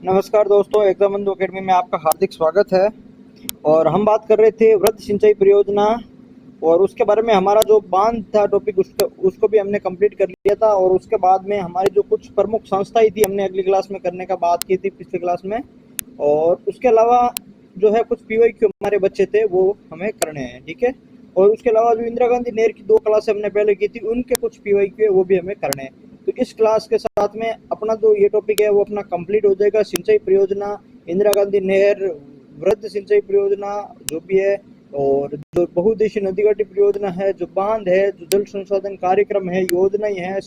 नमस्कार दोस्तों, एग्जाम बंधु अकेडमी में आपका हार्दिक स्वागत है। और हम बात कर रहे थे वृहद सिंचाई परियोजना और उसके बारे में हमारा जो बांध था टॉपिक उसको भी हमने कंप्लीट कर लिया था। और उसके बाद में हमारी जो कुछ प्रमुख संस्थाएं थी हमने अगली क्लास में करने का बात की थी पिछली क्लास में। और उसके अलावा जो है कुछ पीवाईक्यू हमारे बच्चे थे वो हमें करने हैं, ठीक है। और उसके अलावा जो इंदिरा गांधी नहर की 2 क्लास हमने पहले की थी उनके कुछ पीवाईक्यू है वो भी हमें करने हैं। तो इस क्लास के साथ में अपना जो ये टॉपिक है वो अपना कंप्लीट हो जाएगा। सिंचाई परियोजना, इंदिरा गांधी नहर, वृहद सिंचाई परियोजना जो भी है, और जो बहुउद्देशीय नदी घाटी परियोजना है, जो बांध है, जो जल संसाधन कार्यक्रम है, योजनाएं हैं,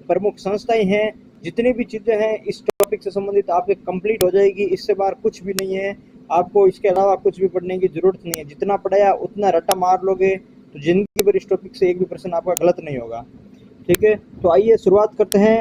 प्रमुख संस्थाएं हैं, जितनी भी चीजें हैं इस टॉपिक से संबंधित आपके कंप्लीट हो जाएगी। इससे बाहर कुछ भी नहीं है, आपको इसके अलावा कुछ भी पढ़ने की जरूरत नहीं है। जितना पढ़ाया उतना रट्टा मार लोगे तो जिंदगी भर इस टॉपिक से एक भी प्रश्न आपका गलत नहीं होगा, ठीक है। तो आइए शुरुआत करते हैं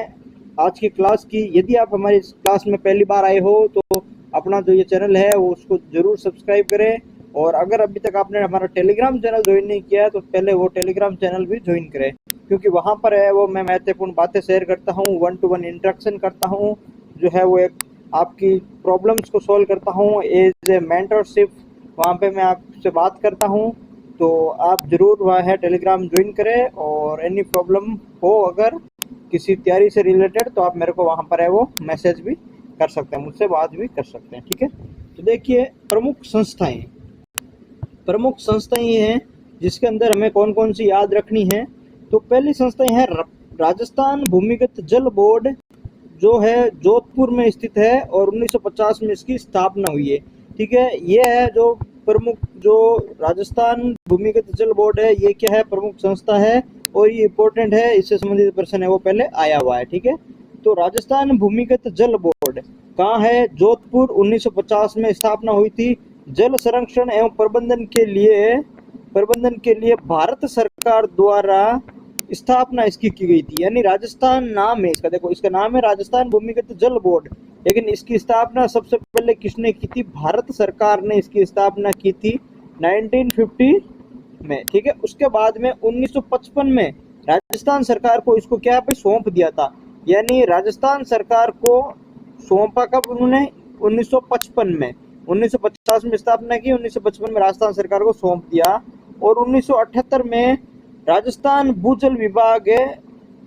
आज की क्लास की। यदि आप हमारी क्लास में पहली बार आए हो तो अपना जो ये चैनल है वो उसको जरूर सब्सक्राइब करें। और अगर अभी तक आपने हमारा टेलीग्राम चैनल ज्वाइन नहीं किया है तो पहले वो टेलीग्राम चैनल भी ज्वाइन करें, क्योंकि वहाँ पर है वो मैं महत्वपूर्ण बातें शेयर करता हूँ, 1-to-1 इंटरेक्शन करता हूँ, जो है वो एक आपकी प्रॉब्लम्स को सॉल्व करता हूँ एज ए मेंटरशिप। वहाँ पे मैं आपसे बात करता हूँ, तो आप ज़रूर वह है टेलीग्राम ज्वाइन करें। और एनी प्रॉब्लम हो अगर किसी तैयारी से रिलेटेड तो आप मेरे को वहाँ पर है वो मैसेज भी कर सकते हैं, मुझसे बात भी कर सकते हैं, ठीक है। तो देखिए प्रमुख संस्थाएं ये हैं जिसके अंदर हमें कौन कौन सी याद रखनी है। तो पहली संस्थाएं है राजस्थान भूमिगत जल बोर्ड, जो है जोधपुर में स्थित है और 1950 में इसकी स्थापना हुई है, ठीक है। ये है जो प्रमुख जो राजस्थान भूमिगत जल बोर्ड है, ये क्या है, प्रमुख संस्था है और ये इंपॉर्टेंट है, इससे संबंधित प्रश्न है वो पहले आया हुआ है, ठीक है। तो राजस्थान भूमिगत जल बोर्ड कहाँ है, जोधपुर, 1950 में स्थापना हुई थी। जल संरक्षण एवं प्रबंधन के लिए भारत सरकार द्वारा स्थापना इसकी की गई थी, यानी राजस्थान नाम है इसका। देखो इसका नाम है राजस्थान भूमिगत जल बोर्ड, लेकिन इसकी स्थापना सबसे पहले किसने की थी, भारत सरकार ने इसकी स्थापना की थी 1950 में, ठीक है। उसके बाद में 1955 में राजस्थान सरकार को इसको क्या पे सौंप दिया था, यानी राजस्थान सरकार को सौंपा कब उन्होंने, 1955 में। 1950 में स्थापना की, 1955 में राजस्थान सरकार को सौंप दिया। और 1978 में राजस्थान भूजल विभाग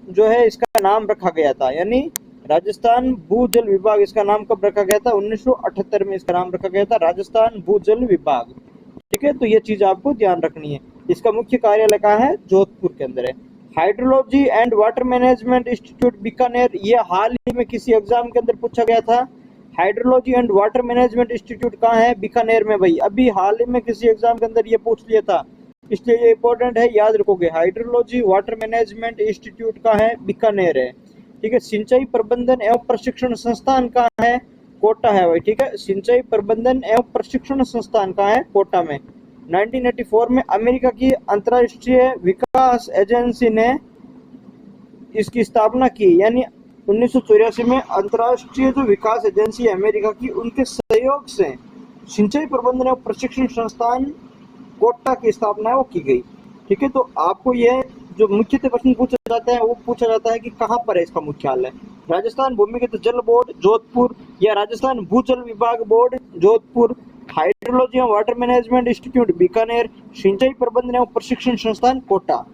जो है इसका नाम रखा गया था, यानी राजस्थान भूजल विभाग इसका नाम कब रखा गया था, 1978 में इसका नाम रखा गया था राजस्थान भूजल विभाग, ठीक है। तो ये चीज आपको ध्यान रखनी है। इसका मुख्य कार्यालय कहाँ है, जोधपुर के अंदर है। Hydrology and water management institute Bikaner, ये हाल ही में किसी एग्जाम के अंदर पूछा गया था। Hydrology and water management institute कहाँ है, बीकानेर में भाई। अभी हाल ही में किसी एग्जाम के अंदर ये पूछ लिया था, इसलिए ये इंपॉर्टेंट है, याद रखोगे। हाइड्रोलॉजी वाटर मैनेजमेंट इंस्टीट्यूट कहाँ है, बीकानेर है, ठीक है। सिंचाई प्रबंधन एवं प्रशिक्षण संस्थान कहाँ है, कोटा है भाई, ठीक है। सिंचाई प्रबंधन एवं प्रशिक्षण संस्थान कहाँ है, कोटा में। 1984 में अमेरिका की अंतर्राष्ट्रीय विकास एजेंसी ने इसकी स्थापना की, यानी 1984 में अंतर्राष्ट्रीय जो विकास एजेंसी है अमेरिका की, उनके सहयोग से सिंचाई प्रबंधन एवं प्रशिक्षण संस्थान कोटा की स्थापना है वो की गई, ठीक है। तो आपको यह जो मुख्यतः प्रश्न पूछा जाता है वो पूछा जाता है कि कहाँ पर है इसका मुख्यालय, राजस्थान भूमिगत जल बोर्ड जोधपुर, या राजस्थान भूजल विभाग बोर्ड जोधपुर, हाइड्रोलॉजी एवं वाटर मैनेजमेंट इंस्टीट्यूट बीकानेर, सिंचाई प्रबंधन एवं प्रशिक्षण संस्थान कोटा,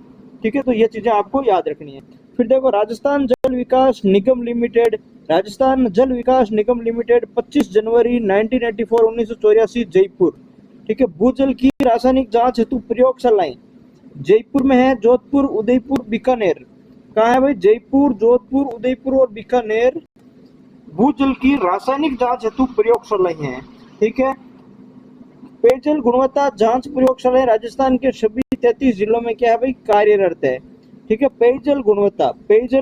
ठीक है। तो ये चीजें आपको याद रखनी है। फिर देखो राजस्थान जल विकास निगम लिमिटेड, राजस्थान जल विकास निगम लिमिटेड 25 जनवरी 1984 1984 जयपुर, ठीक है। भूजल की रासायनिक जांच हेतु प्रयोगशालाएं जयपुर में है, जोधपुर, उदयपुर, बीकानेर। कहाँ है भाई, जयपुर, जोधपुर, उदयपुर और बीकानेर भूजल की रासायनिक जांच हेतु प्रयोगशालाएं हैं, ठीक है। पेयजल गुणवत्ता जांच प्रयोगशालाएं राजस्थान के सभी 33 जिलों में क्या है भाई, कार्यरत है, ठीक है। पेयजल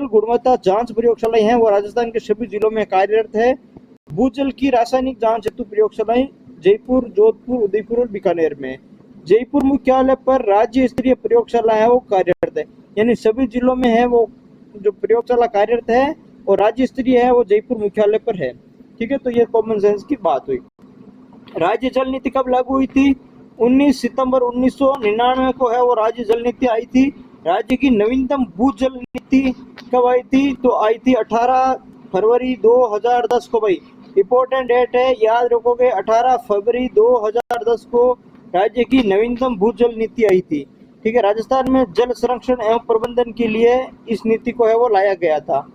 गुणवत्ता जांच प्रयोगशालाएं हैं वो राजस्थान के सभी जिलों में कार्यरत है। भूजल की रासायनिक जांच हेतु प्रयोगशालाएं जयपुर, जोधपुर, उदयपुर और बीकानेर में। जयपुर मुख्यालय पर राज्य स्तरीय प्रयोगशाला है वो कार्यरत है, यानी सभी जिलों में है वो जो प्रयोगशाला कार्यरत है और राज्य स्तरीय है वो जयपुर मुख्यालय पर है, ठीक है। तो ये कॉमन सेंस की बात हुई। राज्य जल नीति कब लागू हुई थी, 19 सितंबर 1999 को है वो राज्य जल नीति आई थी। राज्य की नवीनतम भूजल नीति कब आई थी, तो आई थी 18 फरवरी 2010 को भाई। इंपॉर्टेंट डेट है, याद रखोगे 18 फरवरी 2010 को राज्य की नवीनतम भूजल नीति आई थी। ठीक है, राजस्थान में जल संरक्षण एवं प्रबंधन के लिए इस नीति को है वो लाया गया था।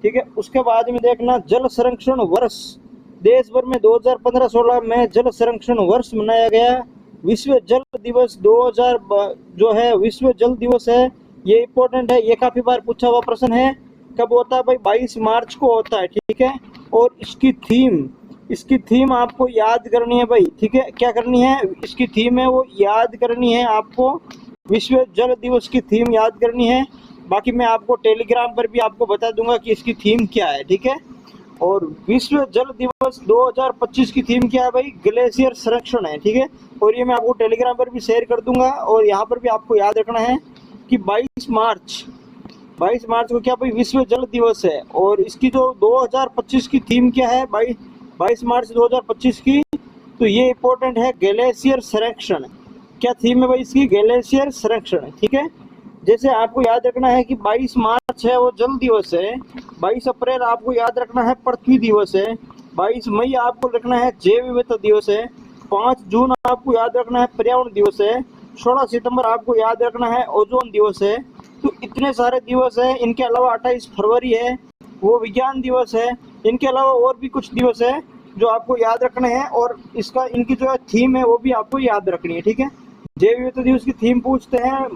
ठीक है, उसके बाद में देखना जल संरक्षण वर्ष, देश भर में 2015-16 में जल संरक्षण वर्ष मनाया गया। विश्व जल दिवस 2000 जो है विश्व जल दिवस है, ये इंपॉर्टेंट है, ये काफी बार पूछा हुआ प्रश्न है। कब होता है भाई? 22 मार्च को होता है। ठीक है, और इसकी थीम आपको याद करनी है भाई। ठीक है, क्या करनी है? इसकी थीम है वो याद करनी है आपको, विश्व जल दिवस की थीम याद करनी है। बाकी मैं आपको टेलीग्राम पर भी आपको बता दूंगा कि इसकी थीम क्या है। ठीक है, और विश्व जल दिवस 2025 की थीम क्या है भाई? ग्लेशियर संरक्षण है। ठीक है, और ये मैं आपको टेलीग्राम पर भी शेयर कर दूंगा। और यहाँ पर भी आपको याद रखना है कि 22 मार्च को क्या भाई? विश्व जल दिवस है। और इसकी जो 2025 की थीम क्या है भाई? 22 मार्च 2025 की, तो ये इंपॉर्टेंट है, ग्लेशियर संरक्षण। क्या थीम है भाई इसकी? ग्लेशियर संरक्षण। ठीक है, जैसे आपको याद रखना है कि 22 मार्च है वो जल दिवस है, 22 अप्रैल आपको याद रखना है पृथ्वी दिवस है, 22 मई आपको रखना है जैव विविधता दिवस है, 5 जून आपको याद रखना है पर्यावरण दिवस है, 16 सितंबर आपको याद रखना है ओजोन दिवस है। तो इतने सारे दिवस है। इनके अलावा 28 फरवरी है वो विज्ञान दिवस है। इनके अलावा और भी कुछ दिवस है जो आपको याद रखने हैं, और इसका इनकी जो थीम है वो भी आपको याद रखनी है। ठीक है, जैव विविधता दिवस की थीम पूछते हैं,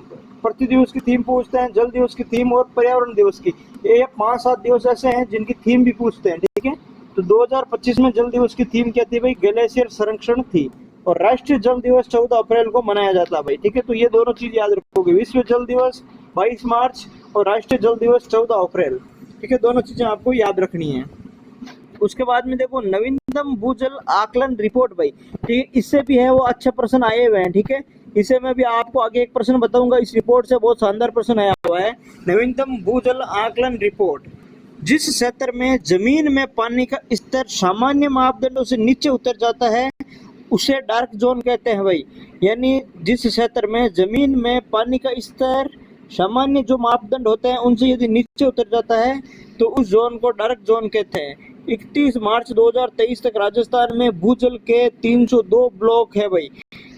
पृथ्वी दिवस की थीम पूछते हैं, जल दिवस की थीम और पर्यावरण दिवस की, ये 5-7 दिवस ऐसे हैं जिनकी थीम भी पूछते हैं। ठीक है, तो 2025 में जल दिवस की थीम क्या थी भाई? ग्लेशियर संरक्षण थी। और राष्ट्रीय जल दिवस 14 अप्रैल को मनाया जाता है भाई। ठीक है, तो ये दोनों चीज याद रखोगे, विश्व जल दिवस 22 मार्च और राष्ट्रीय जल दिवस 14 अप्रैल। ठीक है, दोनों चीजें आपको याद रखनी है। उसके बाद में देखो नवीनतम भूजल आकलन रिपोर्ट भाई। ठीक है, इससे भी है वो अच्छे प्रश्न आए हुए हैं। ठीक है, इसे मैं भी आपको आगे एक प्रश्न बताऊंगा, इस रिपोर्ट से बहुत शानदार प्रश्न आया हुआ है। नवीनतम भूजल आकलन रिपोर्ट, जिस क्षेत्र में जमीन में पानी का स्तर सामान्य मापदंडों से नीचे उतर जाता है उसे डार्क जोन कहते हैं भाई। यानी जिस क्षेत्र में जमीन में पानी का स्तर सामान्य जो मापदंड होते हैं उनसे यदि नीचे उतर जाता है तो उस जोन को डार्क जोन कहते हैं। 31 मार्च 2023 तक राजस्थान में भूजल के 302 ब्लॉक है भाई।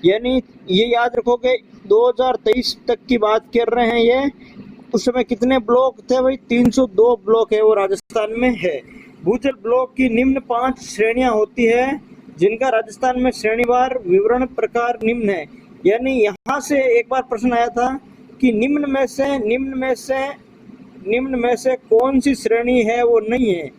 यानी ये याद रखोगे 2023 तक की बात कर रहे हैं ये, उस समय कितने ब्लॉक थे भाई? 302 ब्लॉक है वो राजस्थान में है। भूजल ब्लॉक की निम्न 5 श्रेणियां होती है जिनका राजस्थान में श्रेणीवार विवरण प्रकार निम्न है। यानी यहाँ से एक बार प्रश्न आया था कि निम्न में से कौन सी श्रेणी है वो नहीं है,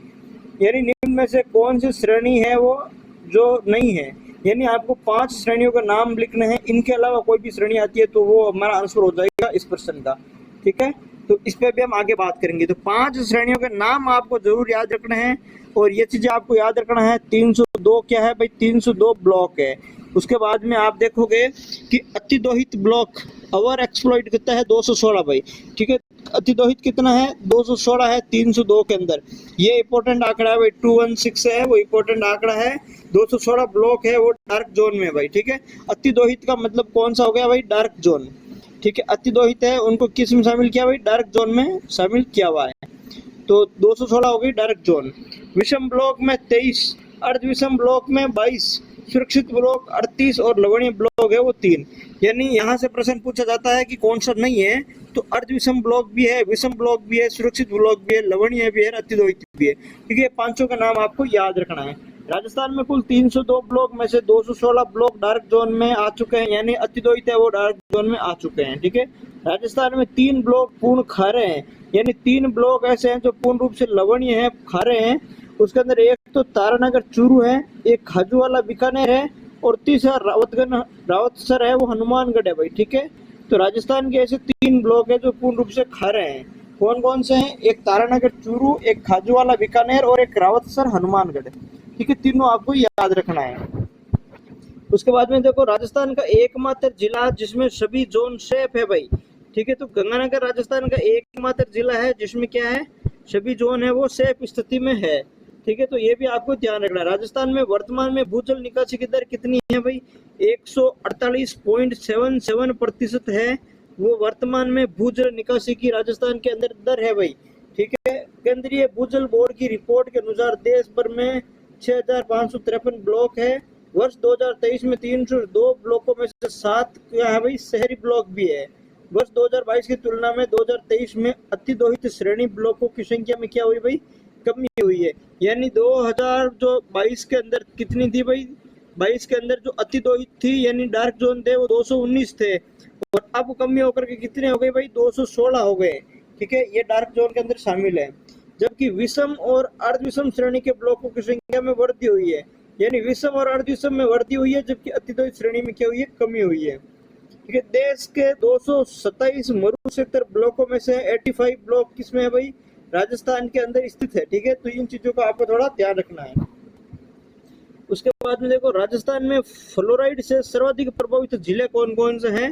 यानी निम्न में से कौन सी श्रेणी है वो जो नहीं है। यानी आपको 5 श्रेणियों का नाम लिखने हैं, इनके अलावा कोई भी श्रेणी आती है तो वो हमारा आंसर हो जाएगा इस प्रश्न का। ठीक है, तो इस पे भी हम आगे बात करेंगे। तो 5 श्रेणियों के नाम आपको जरूर याद रखने हैं, और ये चीजें आपको याद रखना है। 302 क्या है भाई? 302 ब्लॉक है। उसके बाद में आप देखोगे कि अतिदोहित ब्लॉक ओवर एक्सप्लॉइट कितना है? 216 भाई। ठीक है, अतिदोहित कितना है? 216 है 302 के अंदर। ये इंपॉर्टेंट आंकड़ा है भाई, 216 है वो इंपॉर्टेंट आंकड़ा है। 216 ब्लॉक है वो डार्क जोन में भाई। ठीक है, अतिदोहित का मतलब कौन सा हो गया भाई? Dark zone. ठीक है, अतिदोहित है उनको किस में शामिल किया भाई? डार्क जोन में शामिल किया हुआ है। तो 216 हो गई डार्क जोन। विषम ब्लॉक में 23, अर्ध विषम ब्लॉक में 22, सुरक्षित ब्लॉक 38 और लवणीय ब्लॉक है वो 3। यानी यहाँ से प्रश्न पूछा जाता है कि कौन सा नहीं है, तो अर्ध विषम ब्लॉक भी है, विषम ब्लॉक भी है, सुरक्षित ब्लॉक भी है, लवणीय भी है, अतिदोहित भी है। ठीक है, 5 का नाम आपको याद रखना है। राजस्थान में कुल 302 ब्लॉक में से 216 ब्लॉक डार्क जोन में आ चुके हैं, यानी अतिदोहित है वो डार्क जोन में आ चुके हैं। ठीक है, राजस्थान में 3 ब्लॉक पूर्ण खारे हैं, यानी 3 ब्लॉक ऐसे हैं जो पूर्ण रूप से लवणीय है, खारे हैं। उसके अंदर एक तो तारानगर चूरू है, एक खाजूवाला बीकानेर है, और तीसरा रावतसर है वो हनुमानगढ़ है भाई। ठीक है, तो राजस्थान के ऐसे 3 ब्लॉक है जो पूर्ण रूप से खारे हैं। कौन कौन से हैं? एक तारानगर चूरू, एक खाजूवाला बीकानेर और एक रावतसर हनुमानगढ़। ठीक है, तीनों आपको याद रखना है। उसके बाद में देखो राजस्थान का एकमात्र जिला जिसमें सभी जोन सेफ है भाई। ठीक है, तो गंगानगर राजस्थान का एकमात्र जिला है जिसमें क्या है? सभी जोन है वो सेफ स्थिति में है। ठीक है, तो ये भी आपको ध्यान रखना है। राजस्थान में वर्तमान में भूजल निकासी की दर कितनी है भाई? 148.77% है वो वर्तमान में भूजल निकासी की राजस्थान के अंदर दर है भाई। ठीक है, केंद्रीय भूजल बोर्ड की रिपोर्ट के अनुसार देश भर में 6553 ब्लॉक है। वर्ष 2023 में 302 ब्लॉकों में से 7 क्या है भाई शहरी ब्लॉक भी है। वर्ष 2022 की तुलना में 2023 में अतिदोहित श्रेणी ब्लॉकों की संख्या में क्या हुई भाई, कमी हुई है। यानी 2022 के अंदर कितनी थी भाई, 22 के अंदर जो अतिदोहित थी यानी डार्क जोन थे वो 219 थे, और अब कमी होकर के कितने हो गए भाई, 216 हो गए। ठीक है, ये डार्क जोन के अंदर शामिल है। जबकि विषम और अर्धविषम श्रेणी के ब्लॉकों की संख्या में वृद्धि हुई है, यानी विषम और अर्धविषम में वृद्धि हुई है, जबकि अतिदोहित श्रेणी में क्या हुई है, कमी हुई है। ठीक है, देश के 227 मरु सेक्टर ब्लॉकों में से 85 ब्लॉक किसमें है भाई, राजस्थान के अंदर स्थित है। ठीक है, तो इन चीजों का आपको थोड़ा ध्यान रखना है। उसके बाद में देखो राजस्थान में फ्लोराइड से सर्वाधिक प्रभावित जिले कौन कौन से हैं।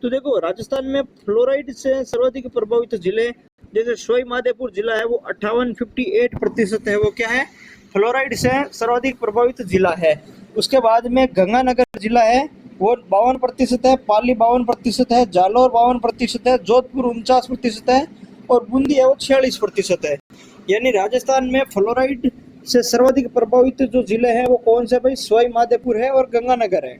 तो देखो राजस्थान में फ्लोराइड से सर्वाधिक प्रभावित जिले जैसे सवाई माधोपुर जिला है वो 58.58% है, वो क्या है, फ्लोराइड से सर्वाधिक प्रभावित जिला है। उसके बाद में गंगानगर जिला है वो 52% है, पाली 52% है, जालौर 52% है, जोधपुर 49% है और बूंदी है वो 46% है। यानी राजस्थान में फ्लोराइड से सर्वाधिक प्रभावित जो जिले हैं वो कौन से भाई, सवाई माधोपुर है और गंगानगर है।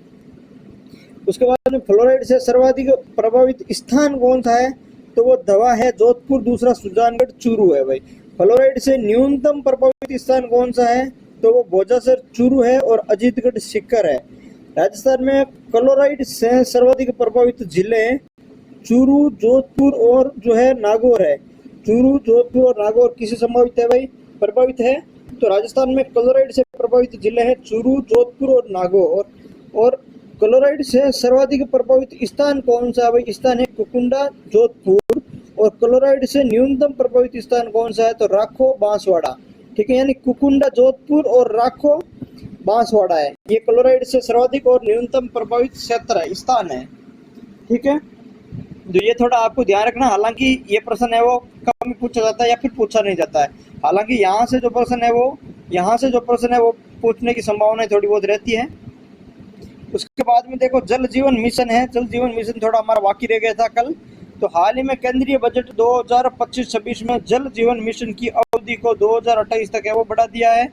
उसके बाद में फ्लोराइड से सर्वाधिक प्रभावित स्थान कौन सा है, तो वो दवा है जोधपुर, दूसरा सुजानगढ़, चूरू है भाई। फ्लोराइड से न्यूनतम प्रभावित स्थान कौन सा है, तो वो भोजासर, चूरू है और अजीतगढ़, सीकर है। राजस्थान में क्लोराइड से सर्वाधिक प्रभावित जिले चूरू, जोधपुर और जो है नागौर है। चूरू, जोधपुर और नागौर किसे संभावित है भाई, प्रभावित है। तो राजस्थान में क्लोराइड से प्रभावित जिले हैं चूरू, जोधपुर और नागौर। और क्लोराइड से सर्वाधिक प्रभावित स्थान कौन सा है भाई, स्थान है कुकुंडा, जोधपुर। और क्लोराइड से न्यूनतम प्रभावित स्थान कौन सा है, तो राखो, बांसवाड़ा। ठीक है, यानी कुकुंडा, जोधपुर और राखो, बांसवाड़ा है, ये क्लोराइड से सर्वाधिक और न्यूनतम प्रभावित क्षेत्र है, स्थान है। ठीक है, तो ये थोड़ा आपको ध्यान रखना। हालांकि ये प्रश्न है वो कम पूछा जाता है या फिर पूछा नहीं जाता है। हालांकि यहाँ से जो प्रश्न है वो पूछने की संभावना थोड़ी बहुत रहती है। उसके बाद में देखो जल जीवन मिशन है। जल जीवन मिशन थोड़ा हमारा बाकी रह गया था कल। तो हाल ही में केंद्रीय बजट 2025-26 में जल जीवन मिशन की अवधि को 2028 तक है वो बढ़ा दिया है।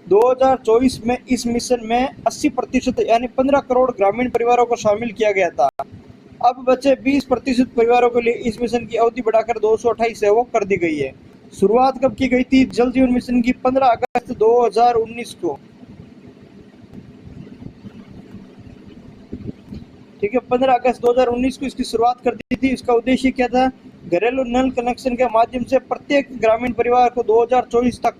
2024 में इस मिशन में 80% यानी 15 करोड़ ग्रामीण परिवारों को शामिल किया गया था। अब बचे 20% परिवारों के लिए इस मिशन की अवधि बढ़ाकर 228 है वो कर दी गई है। शुरुआत कब की गई थी जल जीवन मिशन की, 15 अगस्त 2019 को। ठीक है, 15 अगस्त 2019 को इसकी शुरुआत कर दी थी। इसका उद्देश्य क्या था, घरेलू नल कनेक्शन के माध्यम से प्रत्येक ग्रामीण परिवार को 2024 तक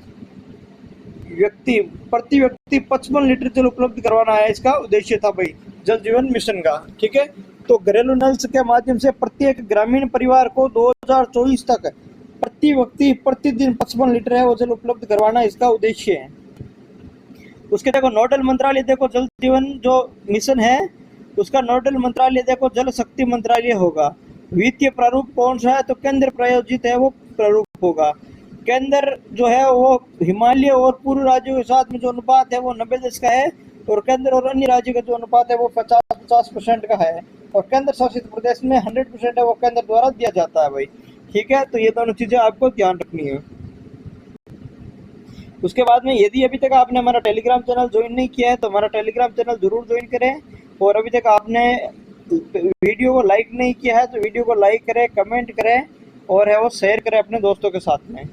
प्रति व्यक्ति 55 लीटर जल उपलब्ध करवाना है। इसका उद्देश्य था भाई जल जीवन मिशन का। ठीक है, तो घरेलू नल के माध्यम से प्रत्येक ग्रामीण परिवार को 2024 तक प्रति व्यक्ति प्रतिदिन 55 लीटर है वो जल उपलब्ध करवाना इसका उद्देश्य है। उसके देखो नोडल मंत्रालय, देखो जल जीवन जो मिशन है उसका नोडल मंत्रालय देखो जल शक्ति मंत्रालय होगा। वित्तीय प्रारूप कौन सा है, तो केंद्र प्रायोजित है वो प्रारूप होगा। केंद्र जो है वो हिमालय और पूर्व राज्यों के साथ में जो अनुपात है वो 90 का है, और केंद्र और अन्य राज्यों का जो अनुपात है वो 50% का है, और केंद्र शासित प्रदेश में 100% है वो केंद्र द्वारा दिया जाता है भाई। ठीक है, तो ये दोनों चीजें आपको ध्यान रखनी है। उसके बाद में यदि अभी तक आपने हमारा टेलीग्राम चैनल ज्वाइन नहीं किया है तो हमारा टेलीग्राम चैनल जरूर ज्वाइन करें, और अभी तक आपने वीडियो को लाइक नहीं किया है तो वीडियो को लाइक करें, कमेंट करें और है वो शेयर करें अपने दोस्तों के साथ में।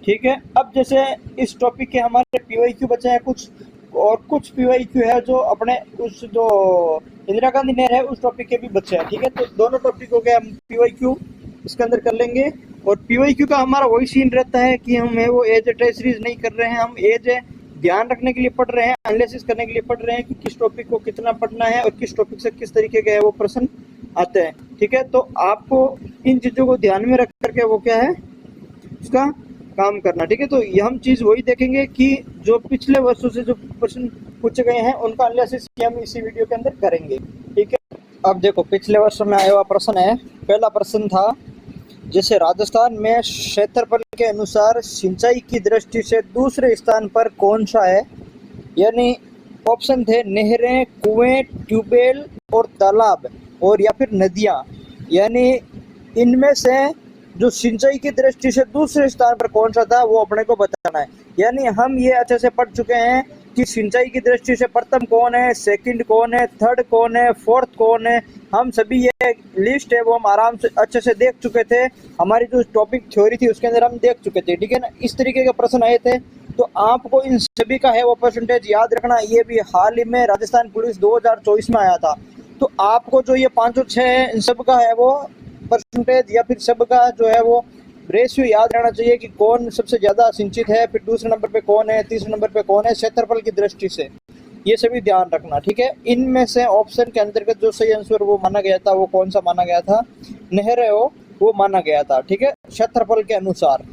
ठीक है, अब जैसे इस टॉपिक के हमारे PYQ बचे हैं कुछ, और कुछ PYQ है जो अपने उस जो इंदिरा गांधी नहर है उस टॉपिक के भी बच्चे हैं। ठीक है, तो दोनों टॉपिकों के हम PYQ इसके अंदर कर लेंगे। और PYQ का हमारा वही सीन रहता है कि हम है वो एज टेस्ट सीरीज नहीं कर रहे हैं, हम एज ध्यान रखने के लिए पढ़ रहे हैं, एनालिसिस करने के लिए पढ़ रहे हैं कि किस टॉपिक को कितना पढ़ना है और किस टॉपिक से किस तरीके के वो प्रश्न आते हैं। ठीक है, तो आपको इन चीज़ों को ध्यान में रख करके वो क्या है उसका काम करना। ठीक है, तो ये हम चीज़ वही देखेंगे कि जो पिछले वर्षों से जो प्रश्न पूछे गए हैं उनका एनालिसिस हम इसी वीडियो के अंदर करेंगे। ठीक है, अब देखो पिछले वर्षों में आया हुआ प्रश्न है। पहला प्रश्न था जैसे राजस्थान में क्षेत्रफल के अनुसार सिंचाई की दृष्टि से दूसरे स्थान पर कौन सा है, यानी ऑप्शन थे नहरें, कुएं, ट्यूबवेल और तालाब और या फिर नदियां। यानी इनमें से जो सिंचाई की दृष्टि से दूसरे स्थान पर कौन सा था वो अपने को बताना है। यानी हम ये अच्छे से पढ़ चुके हैं कि सिंचाई की दृष्टि से प्रथम कौन है, सेकंड कौन है, थर्ड कौन है, फोर्थ कौन है, हम सभी ये लिस्ट है वो हम आराम से अच्छे से देख चुके थे। हमारी जो टॉपिक थ्योरी थी उसके अंदर हम देख चुके थे, ठीक है ना। इस तरीके के प्रश्न आए थे, तो आपको इन सभी का है वो परसेंटेज याद रखना। ये भी हाल ही में राजस्थान पुलिस 2024 में आया था, तो आपको जो ये 5 और 6 है इन सब का है वो परसेंटेज या फिर सब का जो है वो रेशियो याद रहना चाहिए कि कौन सबसे ज़्यादा सिंचित है, फिर दूसरे नंबर पे कौन है, तीसरे नंबर पे कौन है, क्षेत्रफल की दृष्टि से। ये सभी ध्यान रखना, ठीक है। इनमें से ऑप्शन के अंतर्गत जो सही आंसर वो माना गया था वो कौन सा माना गया था, नहरें वो माना गया था, ठीक है, क्षेत्रफल के अनुसार।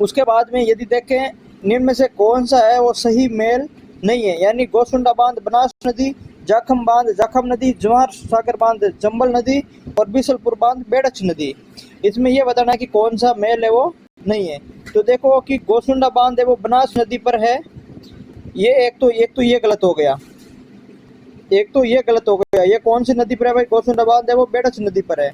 उसके बाद में यदि देखें निम्न में से कौन सा है वो सही मेल नहीं है, यानी गोसुंडा बांध बनास नदी, जाखम बांध जाखम नदी, जवाहर सागर बांध चंबल नदी और बिसलपुर बांध बेड़च नदी। इसमें यह बताना है कि कौन सा मेल है वो नहीं है। तो देखो कि गोसुंडा बांध है वो बनास नदी पर है, ये एक तो ये गलत हो गया, एक तो ये गलत हो गया। ये कौन सी नदी पर है भाई, गोसुंडा बांध है वो बेड़च नदी पर है।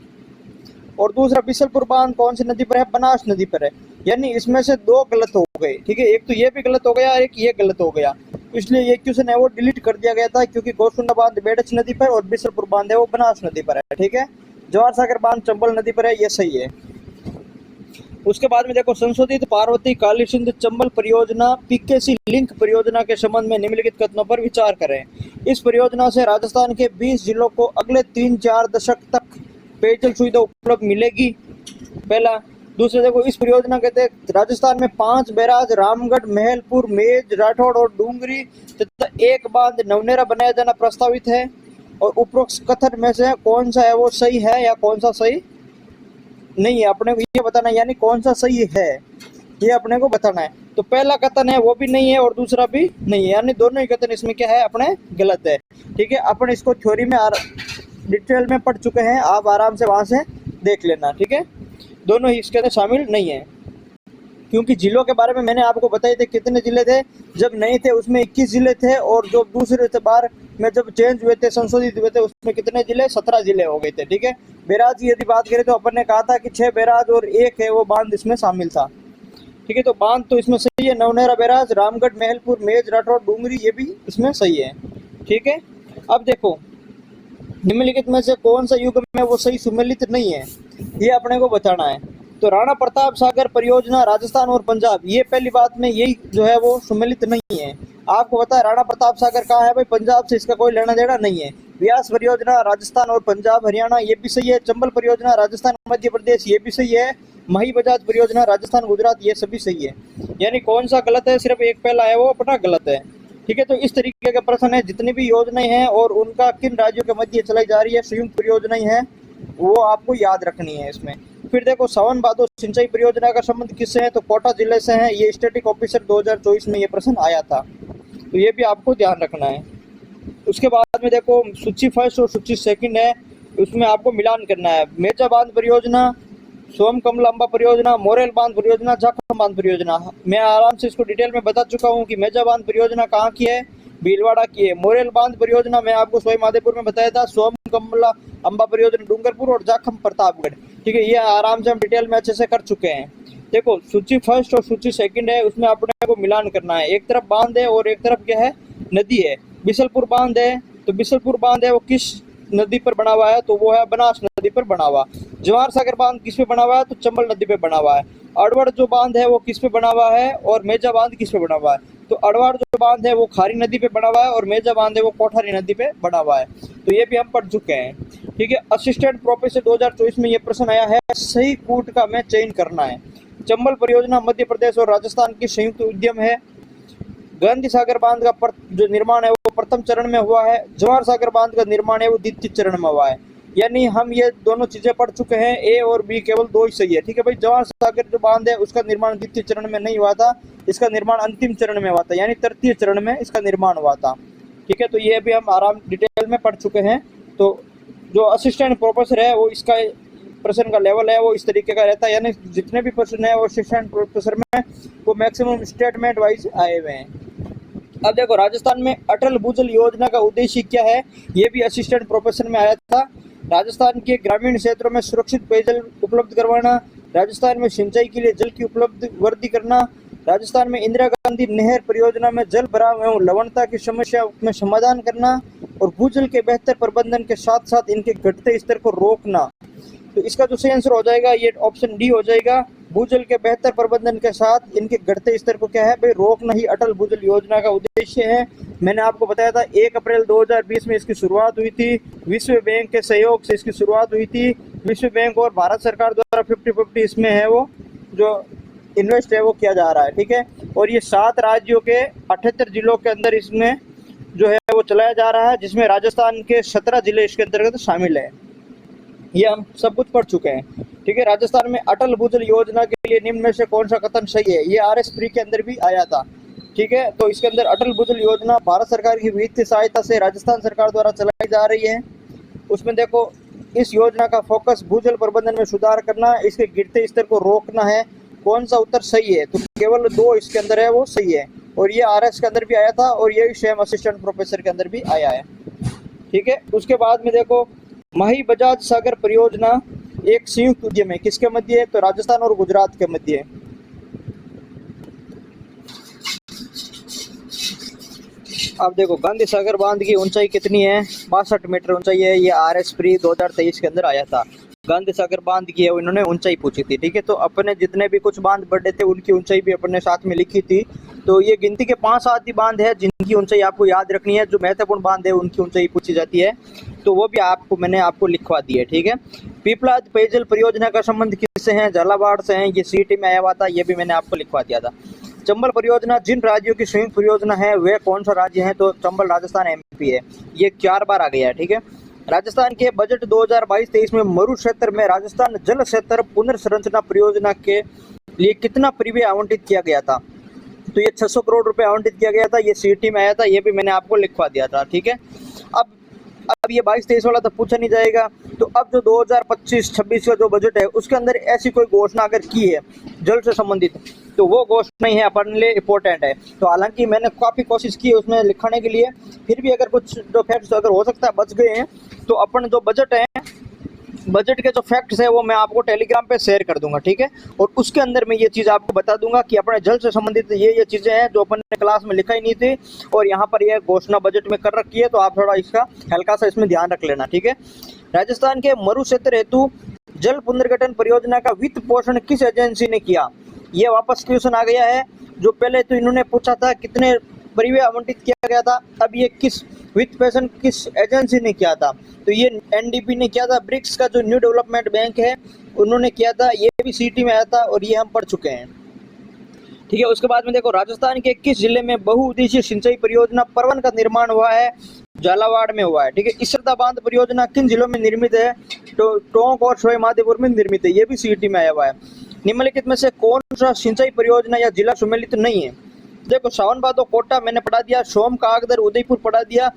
और दूसरा बिसलपुर बांध कौन सी नदी पर है, बनास नदी पर है। यानी इसमें से 2 गलत हो गए, ठीक है। एक तो ये भी गलत हो गया, एक ये गलत हो गया, इसलिए ये क्वेश्चन है वो डिलीट कर दिया गया था, क्योंकि गोसुंडा बांध बेड़च नदी पर और बिसलपुर बांध है वो बनास नदी पर है, ठीक है। जवाहर सागर बांध चंबल नदी पर है, ये सही है। उसके बाद में देखो संशोधित पार्वती काली सिंध चंबल परियोजना पीकेसी लिंक परियोजना के संबंध में निम्नलिखित कथनों पर विचार करें। इस परियोजना से राजस्थान के 20 जिलों को अगले 3-4 दशक तक पेयजल सुविधा उपलब्ध मिलेगी, पहला। दूसरे देखो इस परियोजना के तहत राजस्थान में 5 बैराज रामगढ़, महलपुर, मेज, राठौड़ और डूंगरी तथा 1 बांध नवनेरा बनाया जाना प्रस्तावित है। और उपरोक्त कथन में से कौन सा है वो सही है या कौन सा सही नहीं है, अपने को ये बताना है, यानी कौन सा सही है ये अपने को बताना है। तो पहला कथन है वो भी नहीं है और दूसरा भी नहीं है, यानी दोनों ही कथन इसमें क्या है अपने गलत है, ठीक है। अपन इसको थ्योरी में डिटेल में पढ़ चुके हैं, आप आराम से वहां से देख लेना, ठीक है। दोनों ही इसके अंदर शामिल नहीं है, क्योंकि जिलों के बारे में मैंने आपको बताए थे कितने जिले थे, जब नहीं थे उसमें 21 जिले थे, और जो दूसरे बार में जब चेंज हुए थे, संशोधित हुए थे, उसमें कितने जिले, 17 जिले हो गए थे, ठीक है। बैराज की यदि बात करें तो अपन ने कहा था कि 6 बैराज और 1 है वो बांध इसमें शामिल था, ठीक है। तो बांध तो इसमें सही है, नवनेरा बैराज, रामगढ़, महलपुर, मेज, राठौड़, डूंगरी, ये भी इसमें सही है, ठीक है। अब देखो निम्नलिखित में से कौन सा युग में वो सही सुमेलित नहीं है, ये अपने को बताना है। तो राणा प्रताप सागर परियोजना राजस्थान और पंजाब, ये पहली बात में यही जो है वो सुमेलित नहीं है। आपको पता है राणा प्रताप सागर कहाँ है भाई, पंजाब से इसका कोई लेना देना नहीं है। व्यास परियोजना राजस्थान और पंजाब हरियाणा, ये भी सही है। चंबल परियोजना राजस्थान मध्य प्रदेश, ये भी सही है। मही बजाज परियोजना राजस्थान गुजरात, ये सभी सही है। यानी कौन सा गलत है, सिर्फ एक पहला है वो अपना गलत है, ठीक है। तो इस तरीके के प्रश्न है, जितनी भी योजनाएं हैं और उनका किन राज्यों के मध्य चलाई जा रही है, संयुक्त परियोजनाएं हैं, वो आपको याद रखनी है इसमें। फिर देखो सावन भादो सिंचाई परियोजना का संबंध किससे है, तो कोटा जिले से है। ये स्टैटिक ऑफिसर 2024 में ये प्रश्न आया था, तो ये भी आपको ध्यान रखना है। उसके बाद में देखो सूची फर्स्ट और सूची सेकंड है, उसमें आपको मिलान करना है। मेजा बांध परियोजना, सोम कमला अम्बा परियोजना, मोरेल बांध परियोजना, जाखम बांध परियोजना। मैं आराम से इसको डिटेल में बता चुका हूँ कि मेजा बांध परियोजना कहाँ की है, भीलवाड़ा की है। मोरेल बांध परियोजना मैं आपको सवाई माधोपुर में बताया था। सोम कमला अम्बा परियोजना डूंगरपुर और जाखम प्रतापगढ़, ठीक है। ये आराम से हम डिटेल में अच्छे से कर चुके हैं। देखो सूची फर्स्ट और सूची सेकंड है, उसमें अपने को मिलान करना है। एक तरफ बांध है और एक तरफ क्या है, नदी है। बिसलपुर बांध है, तो बिसलपुर बांध है वो किस नदी पर बना हुआ है, तो वो है बनास नदी पर बना हुआ। जवाहर सागर बांध किस पे बना हुआ है, तो चंबल नदी पे बना हुआ है। अड़वड़ जो बांध है वो किस पे बना हुआ है, और मेजा बांध किस पे बना हुआ है, तो अड़वाड़ जो बांध है वो खारी नदी पे बना हुआ है और मेजा बांध है वो कोठारी नदी पे बना हुआ है। तो ये भी हम पढ़ चुके हैं, ठीक है। असिस्टेंट प्रोफेसर 2024 में ये प्रश्न आया है, सही कूट का में चयन करना है। चंबल परियोजना मध्य प्रदेश और राजस्थान की संयुक्त उद्यम है। गांधी सागर बांध का जो निर्माण है वो प्रथम चरण में हुआ है। जवाहर सागर बांध का निर्माण है वो द्वितीय चरण में हुआ है। यानी हम ये दोनों चीजें पढ़ चुके हैं, ए और बी केवल 2 ही सही है, ठीक है भाई। जवाहर सागर जो बांध है उसका निर्माण द्वितीय चरण में नहीं हुआ था, इसका निर्माण अंतिम चरण में हुआ था, यानी तृतीय चरण में इसका निर्माण हुआ था, ठीक है। तो ये भी हम आराम डिटेल में पढ़ चुके हैं। तो जो असिस्टेंट प्रोफेसर है वो इसका प्रश्न का लेवल है वो इस तरीके का रहता है, यानी जितने भी प्रश्न है वो असिस्टेंट प्रोफेसर में वो मैक्सिमम स्टेटमेंट वाइज आए हुए हैं। अब देखो राजस्थान में अटल भूजल योजना का उद्देश्य क्या है, ये भी असिस्टेंट प्रोफेसर में आया था। राजस्थान के ग्रामीण क्षेत्रों में सुरक्षित पेयजल उपलब्ध करवाना, राजस्थान में सिंचाई के लिए जल की उपलब्ध वृद्धि करना, राजस्थान में इंदिरा गांधी नहर परियोजना में जल भराव एवं लवणता की समस्या में समाधान करना और भूजल के बेहतर प्रबंधन के साथ साथ इनके घटते स्तर को रोकना। तो इसका जो सही आंसर हो जाएगा ये ऑप्शन डी हो जाएगा। भूजल के बेहतर प्रबंधन के साथ इनके घटते स्तर को क्या है भाई रोकना ही अटल भूजल योजना का उद्देश्य है। मैंने आपको बताया था 1 अप्रैल 2020 में इसकी शुरुआत हुई थी। विश्व बैंक के सहयोग से इसकी शुरुआत हुई थी। विश्व बैंक और भारत सरकार द्वारा 50-50 इसमें है वो जो इन्वेस्ट है वो किया जा रहा है, ठीक है। और ये 7 राज्यों के 78 जिलों के अंदर इसमें जो है वो चलाया जा रहा है, जिसमें राजस्थान के 17 जिले इसके अंतर्गत शामिल है। ये हम सब कुछ पढ़ चुके हैं, ठीक है। राजस्थान में अटल भूजल योजना के लिए निम्न में से कौन सा कथन सही है? ये RS प्री के अंदर भी आया था, ठीक है। तो इसके अंदर अटल भूजल योजना भारत सरकार की वित्तीय सहायता से राजस्थान सरकार द्वारा चलाई जा रही है। उसमें देखो इस योजना का फोकस भूजल प्रबंधन में सुधार करना, इसके गिरते स्तर को रोकना है। कौन सा उत्तर सही है? तो केवल 2 इसके अंदर है वो सही है। और ये RS के अंदर भी आया था और ये सेम असिस्टेंट प्रोफेसर के अंदर भी आया है, ठीक है। उसके बाद में देखो माही बजाज सागर परियोजना एक संयुक्त उद्यम है, किसके मध्य है? तो राजस्थान और गुजरात के मध्य है। अब देखो गांधी सागर बांध की ऊंचाई कितनी है? 62 मीटर ऊंचाई है। ये RS प्री 2023 के अंदर आया था। गांधी सागर बांध की है इन्होंने ऊंचाई पूछी थी, ठीक है। तो अपने जितने भी कुछ बांध बढ़े थे उनकी ऊंचाई भी अपने साथ में लिखी थी। तो ये गिनती के 5 आदि बांध है जिनकी ऊंचाई आपको याद रखनी है। जो महत्वपूर्ण बांध है उनकी ऊंचाई पूछी जाती है, तो वो भी मैंने आपको लिखवा दी है, ठीक है। पीपलाद पेयजल परियोजना का संबंध किससे है? झालावाड़ से है। ये CET में आया हुआ था, ये भी मैंने आपको लिखवा दिया था। चंबल परियोजना जिन राज्यों की संयुक्त परियोजना है वे कौन सा राज्य है? तो चंबल राजस्थान MP है। ये 4 बार आ गया है, ठीक है। राजस्थान के बजट 2022-23 में मरु क्षेत्र में राजस्थान जल क्षेत्र पुनर्संरचना परियोजना के लिए कितना परिव्यय आवंटित किया गया था? तो ये 600 करोड़ रुपए आवंटित किया गया था। ये CET में आया था, ये भी मैंने आपको लिखवा दिया था, ठीक है। अब ये 22-23 वाला तो पूछा नहीं जाएगा। तो अब जो 2025-26 का जो बजट है उसके अंदर ऐसी कोई घोषणा अगर की है जल से संबंधित, तो वो घोषणा नहीं है अपने लिए इम्पोर्टेंट है। तो हालांकि मैंने काफ़ी कोशिश की उसमें लिखने के लिए, फिर भी अगर कुछ जो फैक्ट्स अगर हो सकता है बच गए हैं तो अपन जो बजट है, बजट के जो फैक्ट्स है वो मैं आपको टेलीग्राम पे शेयर कर दूंगा, ठीक है। और उसके अंदर मैं ये चीज़ आपको बता दूंगा कि अपने जल से संबंधित ये चीज़ें हैं जो अपन ने क्लास में लिखा ही नहीं थी और यहाँ पर यह घोषणा बजट में कर रखी है। तो आप थोड़ा इसका हल्का सा इसमें ध्यान रख लेना, ठीक है। राजस्थान के मरु क्षेत्र हेतु जल पुनर्गठन परियोजना का वित्त पोषण किस एजेंसी ने किया? ये वापस क्वेश्चन आ गया है। जो पहले तो इन्होंने पूछा था कितने परिव्यय आवंटित किया गया था, अब ये किस वित्त पोषण किस एजेंसी ने किया था? तो ये NDB ने किया था। ब्रिक्स का जो न्यू डेवलपमेंट बैंक है उन्होंने किया था। ये भी CET में आया था और ये हम पढ़ चुके हैं, ठीक है। उसके बाद में देखो राजस्थान के किस जिले में बहुउद्देशीय सिंचाई परियोजना परवन का निर्माण हुआ है? झालावाड़ में हुआ है, ठीक है। इसरदा बांध परियोजना किन जिलों में निर्मित है? तो टोंक और सवाई माधोपुर में निर्मित है। ये भी CET में आया हुआ है। निम्नलिखित में से कौन सा सिंचाई परियोजना या जिला सम्मिलित नहीं है? देखो सावन भादो कोटा मैंने पढ़ा दिया, सोम कागदर उदयपुर पढ़ा दिया,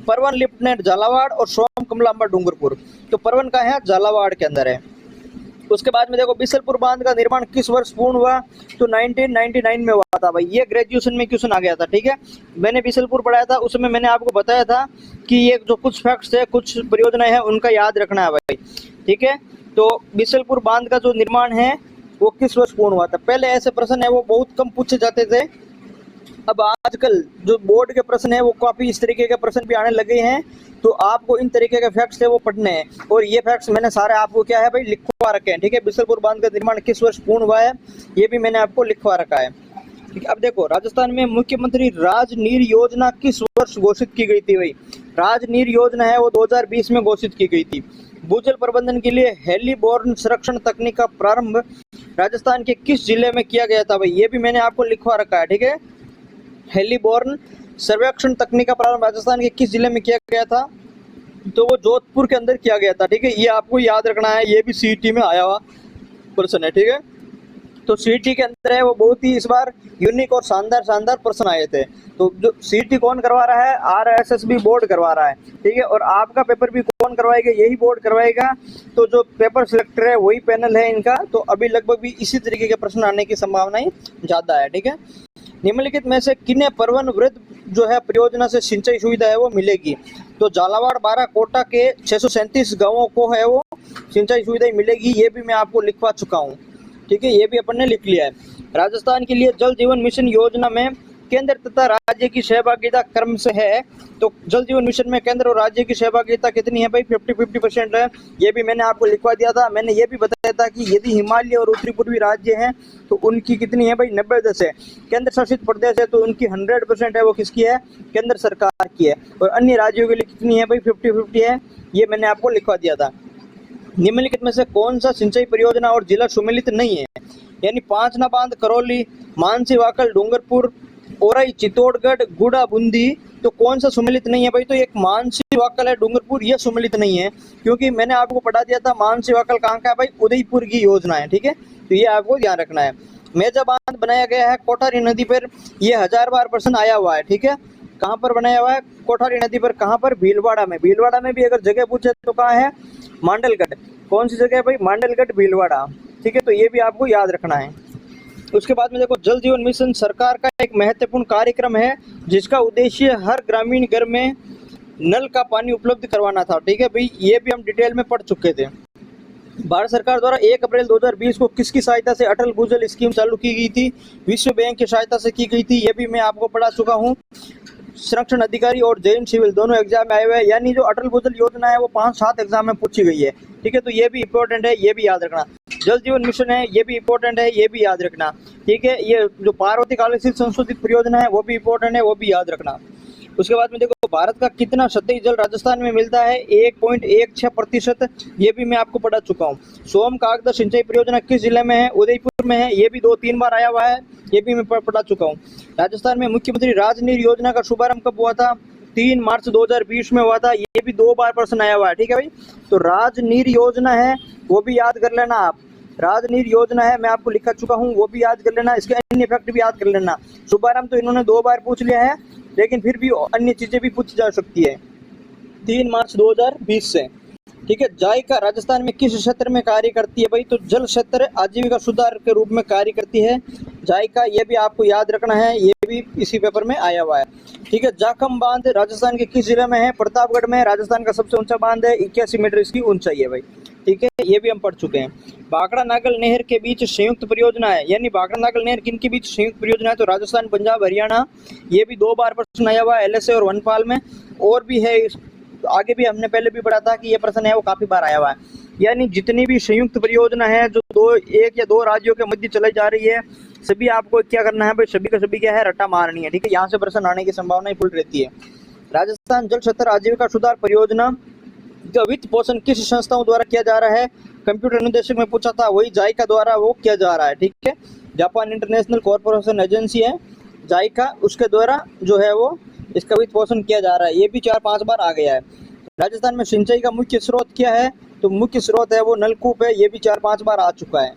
परवन लिपनेट झालावाड़ और सोम कमलांबा डूंगरपुर। तो परवन का है झालावाड़ के अंदर है। उसके बाद में देखो बिसलपुर बांध का निर्माण किस वर्ष पूर्ण हुआ? तो 1999 में हुआ था भाई। ये ग्रेजुएशन में क्वेश्चन आ गया था, ठीक है। मैंने बिसलपुर पढ़ाया था, उसमें मैंने आपको बताया था कि ये जो कुछ फैक्ट्स है कुछ परियोजनाएं हैं उनका याद रखना है भाई, ठीक है। तो बिसलपुर बांध का जो निर्माण है वो किस वर्ष पूर्ण हुआ था? पहले ऐसे प्रश्न है वो बहुत कम पूछे जाते थे। अब आजकल जो बोर्ड के प्रश्न है वो काफी इस तरीके के प्रश्न भी आने लगे हैं। तो आपको इन तरीके के फैक्ट्स है वो पढ़ने हैं और ये फैक्ट्स मैंने सारे आपको क्या है भाई लिखवा रखे हैं, ठीक है। बिसलपुर बांध का निर्माण किस वर्ष पूर्ण हुआ है ये भी मैंने आपको लिखवा रखा है, ठीक है। अब देखो राजस्थान में मुख्यमंत्री राजनीर योजना किस वर्ष घोषित की गई थी भाई? राजनीर योजना है वो 2020 में घोषित की गई थी। भूजल प्रबंधन के लिए हेलीबोर्न संरक्षण तकनीक का प्रारंभ राजस्थान के किस जिले में किया गया था भाई? ये भी मैंने आपको लिखवा रखा है, ठीक है। हेलीबोर्न सर्वेक्षण तकनीक का प्रारंभ राजस्थान के किस जिले में किया गया था? तो वो जोधपुर के अंदर किया गया था, ठीक है। ये आपको याद रखना है, ये भी CET में आया हुआ प्रश्न है, ठीक है। तो CET के अंदर है वो बहुत ही इस बार यूनिक और शानदार प्रश्न आए थे। तो जो CET कौन करवा रहा है? RSSB बोर्ड करवा रहा है, ठीक है। और आपका पेपर भी कौन करवाएगा? यही बोर्ड करवाएगा। तो जो पेपर सिलेक्टर है वही पैनल है इनका। तो अभी लगभग भी इसी तरीके के प्रश्न आने की संभावनाएं ज्यादा है, ठीक है। निम्नलिखित में से किन्हें परवन वृत्त जो है परियोजना से सिंचाई सुविधा है वो मिलेगी? तो झालावाड़ 12 कोटा के 637 गांवों को है वो सिंचाई सुविधा मिलेगी। ये भी मैं आपको लिखवा चुका हूँ, ठीक है। ये भी अपन ने लिख लिया है। राजस्थान के लिए जल जीवन मिशन योजना में केंद्र तथा राज्य की सहभागिता क्रम से है। तो जल जीवन मिशन में केंद्र और राज्य की सहभागिता कितनी है भाई? 50-50% है। ये भी मैंने आपको लिखवा दिया था। मैंने ये भी बताया था कि यदि हिमालय और उत्तरी पूर्वी राज्य हैं तो उनकी कितनी है भाई? 90% है। केंद्र शासित प्रदेश है तो उनकी 100% है, वो किसकी है? केंद्र सरकार की है। और अन्य राज्यों के लिए कितनी है भाई? 50-50 है। ये मैंने आपको लिखवा दिया था। निम्नलिखित में से कौन सा सिंचाई परियोजना और जिला सम्मिलित नहीं है? यानी पांचना बांध, करौली, मानसी वाकल, डूंगरपुर, ओरई, चित्तौड़गढ़, गुड़ा, बूंदी, तो कौन सा सम्मिलित नहीं है भाई? तो एक मानसी वाकल है, डूंगरपुर, ये सम्मिलित नहीं है, क्योंकि मैंने आपको पढ़ा दिया था मानसी वाकल कहाँ का है भाई? उदयपुर की योजना है। ठीक है, तो ये आपको ध्यान रखना है। मेजा बांध बनाया गया है कोठारी नदी पर, ये 1000 बार प्रश्न आया हुआ है। ठीक है, कहाँ पर बनाया हुआ है? कोठारी नदी पर। कहाँ पर? भीलवाड़ा में। भीलवाड़ा में भी अगर जगह पूछे तो कहाँ है? मांडलगढ़। कौन सी जगह है भाई? मांडलगढ़, भीलवाड़ा। ठीक है, तो ये भी आपको याद रखना है। उसके बाद में देखो, जल जीवन मिशन सरकार का एक महत्वपूर्ण कार्यक्रम है जिसका उद्देश्य हर ग्रामीण घर में नल का पानी उपलब्ध करवाना था। ठीक है भाई, ये भी हम डिटेल में पढ़ चुके थे। भारत सरकार द्वारा 1 अप्रैल 2020 को किसकी सहायता से अटल भूजल स्कीम चालू की गई थी? विश्व बैंक की सहायता से की गई थी। ये भी मैं आपको पढ़ा चुका हूँ। संरक्षण अधिकारी और जैन सिविल दोनों एग्जाम में आए हुए हैं, यानी जो अटल भूजल योजना है वो 5-7 एग्जाम में पूछी गई है। ठीक है, तो ये भी इंपॉर्टेंट है, ये भी याद रखना। जल जीवन मिशन है, ये भी इंपॉर्टेंट है, ये भी याद रखना। ठीक है, ये जो पार्वती कालीसिंध संशोधित परियोजना है वो भी इंपॉर्टेंट है, वो भी याद रखना। उसके बाद में देखो, भारत का कितना सतही जल राजस्थान में मिलता है? 1.16%। ये भी मैं आपको पढ़ा चुका हूँ। सोम कागदा सिंचाई परियोजना किस जिले में है? उदयपुर में है। ये भी 2-3 बार आया हुआ है, ये भी मैं पढ़ा चुका हूँ। राजस्थान में मुख्यमंत्री राजनीर योजना का शुभारंभ कब हुआ था? 3 मार्च 2020 में हुआ था। ये भी 2 बार प्रश्न आया हुआ है। ठीक है भाई, तो राजनीर योजना है, वो भी याद कर लेना आप। राजनीर योजना है, मैं आपको लिखा चुका हूँ, वो भी याद कर लेना। इसके अन्य इफेक्ट भी याद कर लेना। शुभारंभ तो इन्होंने 2 बार पूछ लिया है, लेकिन फिर भी अन्य चीजें भी पूछी जा सकती है। 3 मार्च 2020 से। ठीक है, जायका राजस्थान में किस क्षेत्र में कार्य करती है भाई? तो जल क्षेत्र आजीविका सुधार के रूप में कार्य करती है जायका। ये भी आपको याद रखना है, ये भी इसी पेपर में आया हुआ है। ठीक है, जाखम बांध राजस्थान के किस जिले में है? प्रतापगढ़ में। राजस्थान का सबसे ऊंचा बांध है, 81 मीटर इसकी ऊंचाई है भाई। ठीक है, ये भी हम पढ़ चुके हैं। भाखड़ा नागल नहर के बीच संयुक्त परियोजना है, यानी भाखड़ा नागल नहर किन के बीच संयुक्त परियोजना है? तो राजस्थान, पंजाब, हरियाणा। ये भी 2 बार प्रश्न आया हुआ है, LSA और वनपाल में। और भी है, आगे भी हमने पहले भी पढ़ा था कि ये प्रश्न है वो काफी बार आया हुआ है। यानी जितनी भी संयुक्त परियोजना है जो 1 या 2 राज्यों के मध्य चलाई जा रही है, सभी आपको क्या करना है भाई? सभी का सभी क्या है? रट्टा मारनी है। ठीक है, यहाँ से प्रश्न आने की संभावना फुल रहती है। राजस्थान जल क्षेत्र आजीविका सुधार परियोजना का वित्त पोषण किस संस्थाओं द्वारा किया जा रहा है? कंप्यूटर निर्देशक में पूछा था, वही जायका द्वारा वो किया जा रहा है। ठीक है, जापान इंटरनेशनल कॉर्पोरेशन एजेंसी है जायका, उसके द्वारा जो है वो इसका वित्त पोषण किया जा रहा है। ये भी 4-5 बार आ गया है। राजस्थान में सिंचाई का मुख्य स्रोत क्या है? तो मुख्य स्रोत है वो नलकूप है। ये भी 4-5 बार आ चुका है।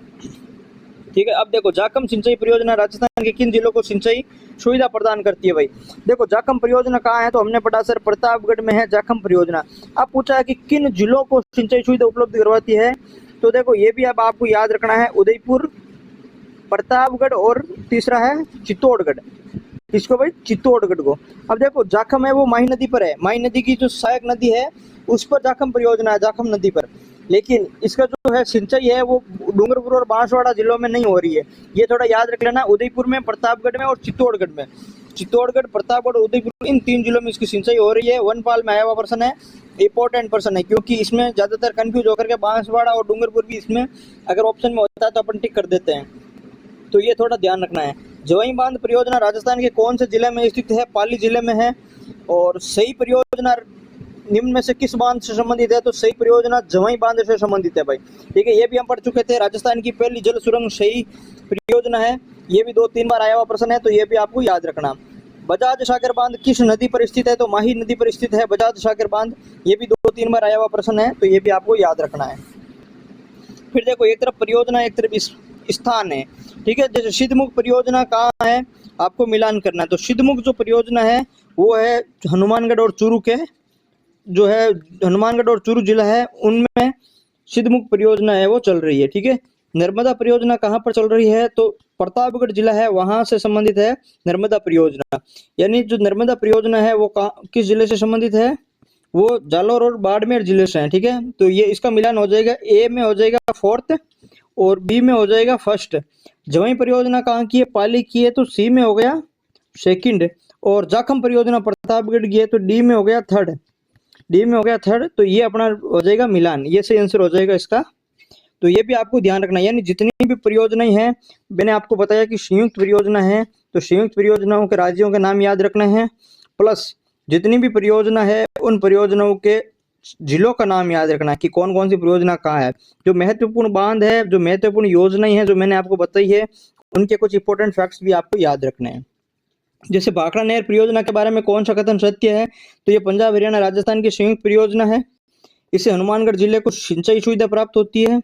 ठीक है, अब देखो, जाखम सिंचाई परियोजना राजस्थान के किन जिलों को सिंचाई सुविधा प्रदान करती है भाई? देखो, जाखम परियोजना कहाँ है? तो हमने पढ़ा सर, प्रतापगढ़ में है जाखम परियोजना। अब पूछा है कि किन जिलों को सिंचाई सुविधा उपलब्ध करवाती है? तो देखो, ये भी अब आपको याद रखना है, उदयपुर, प्रतापगढ़ और तीसरा है चित्तौड़गढ़। किसको भाई? चित्तौड़गढ़ को। अब देखो, जाखम है वो माही नदी पर है, माही नदी की जो सहायक नदी है उस पर जाखम परियोजना है, जाखम नदी पर। लेकिन इसका जो है सिंचाई है वो डूंगरपुर और बांसवाड़ा जिलों में नहीं हो रही है। ये थोड़ा याद रख लेना, उदयपुर में, प्रतापगढ़ में और चित्तौड़गढ़ में। चित्तौड़गढ़, प्रतापगढ़, उदयपुर, इन 3 जिलों में इसकी सिंचाई हो रही है। वनपाल में आया हुआ प्रश्न है, इंपॉर्टेंट प्रश्न है, क्योंकि इसमें ज्यादातर कंफ्यूज होकर के बांसवाड़ा और डूंगरपुर भी इसमें अगर ऑप्शन में होता है तो अपन टिक कर देते हैं, तो ये थोड़ा ध्यान रखना है। जवाई बांध परियोजना राजस्थान के कौन से जिले में स्थित है? पाली जिले में है। और सही परियोजना निम्न में से किस बांध से संबंधित है? तो सही परियोजना जवाई बांध से संबंधित है भाई। ठीक है, ये भी हम पढ़ चुके थे। राजस्थान की पहली जल सुरंग सही परियोजना है, ये भी 2-3 बार आया हुआ प्रश्न है, तो ये भी आपको याद रखना। बजाज सागर बांध किस नदी पर स्थित है? तो माही नदी पर स्थित है बजाज सागर बांध। ये भी 2-3 बार आया हुआ प्रश्न है, तो ये भी आपको याद रखना है। फिर देखो, एक तरफ परियोजना एक तरफ स्थान है। ठीक है, जैसे सिद्धमुख परियोजना कहाँ है? आपको मिलान करना है। तो सिद्धमुख जो परियोजना है वो है हनुमानगढ़ और चूरू के, जो है हनुमानगढ़ और चूरू जिला है, उनमें सिद्धमुख परियोजना है वो चल रही है। ठीक है, नर्मदा परियोजना कहाँ पर चल रही है? तो प्रतापगढ़ जिला है, वहां से संबंधित है नर्मदा परियोजना। यानी जो नर्मदा परियोजना है वो किस जिले से संबंधित है? वो जालौर और बाड़मेर जिले से है। ठीक है, तो ये इसका मिलान हो जाएगा, ए में हो जाएगा 4th और बी में हो जाएगा 1st। जवाई परियोजना कहाँ की है? पाली की है, तो सी में हो गया सेकंड। और जाखम परियोजना प्रतापगढ़ की है, तो डी में हो गया थर्ड। डी में हो गया थर्ड, तो ये अपना हो जाएगा मिलान, ये सही आंसर हो जाएगा इसका। तो ये भी आपको ध्यान रखना है, यानी जितनी भी परियोजनाएं हैं, मैंने आपको बताया कि संयुक्त परियोजना है, तो संयुक्त परियोजनाओं के राज्यों के नाम याद रखना है, प्लस जितनी भी परियोजना है उन परियोजनाओं के जिलों का नाम याद रखना है कि कौन कौन सी परियोजना कहाँ है। जो महत्वपूर्ण बांध है, जो महत्वपूर्ण योजनाएं हैं जो मैंने आपको बताई है, उनके कुछ इंपॉर्टेंट फैक्ट्स भी आपको याद रखने हैं। जैसे भाखड़ा नहर परियोजना के बारे में कौन सा कथन सत्य है? तो ये पंजाब हरियाणा राजस्थान की संयुक्त परियोजना है। इससे हनुमानगढ़ जिले को सिंचाई सुविधा प्राप्त होती है।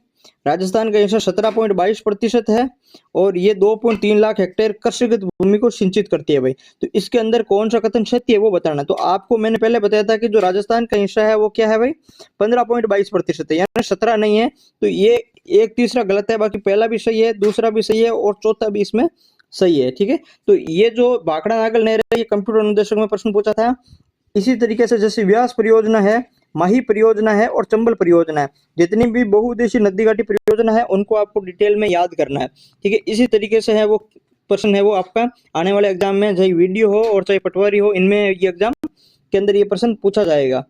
राजस्थान का हिस्सा 17.22% है और ये 2.3 लाख हेक्टेयर कृषिगत भूमि को सिंचित करती है भाई। तो इसके अंदर कौन सा कथन सत्य है वो बताना। तो आपको मैंने पहले बताया था कि जो राजस्थान का हिस्सा है वो क्या है भाई? 15.22% है, यानी 17 नहीं है। तो ये एक तीसरा गलत है, बाकी पहला भी सही है, दूसरा भी सही है और चौथा भी इसमें सही है। ठीक है, तो ये जो भाखड़ा नागल नहर है, ये कंप्यूटर अनुदेशक में प्रश्न पूछा था। इसी तरीके से जैसे व्यास परियोजना है, माही परियोजना है और चंबल परियोजना है, जितनी भी बहुउद्देशीय नदी घाटी परियोजना है उनको आपको डिटेल में याद करना है। ठीक है, इसी तरीके से है वो प्रश्न है वो आपका आने वाले एग्जाम में, चाहे वीडियो हो और चाहे पटवारी हो, इनमें ये एग्जाम के अंदर ये प्रश्न पूछा जाएगा।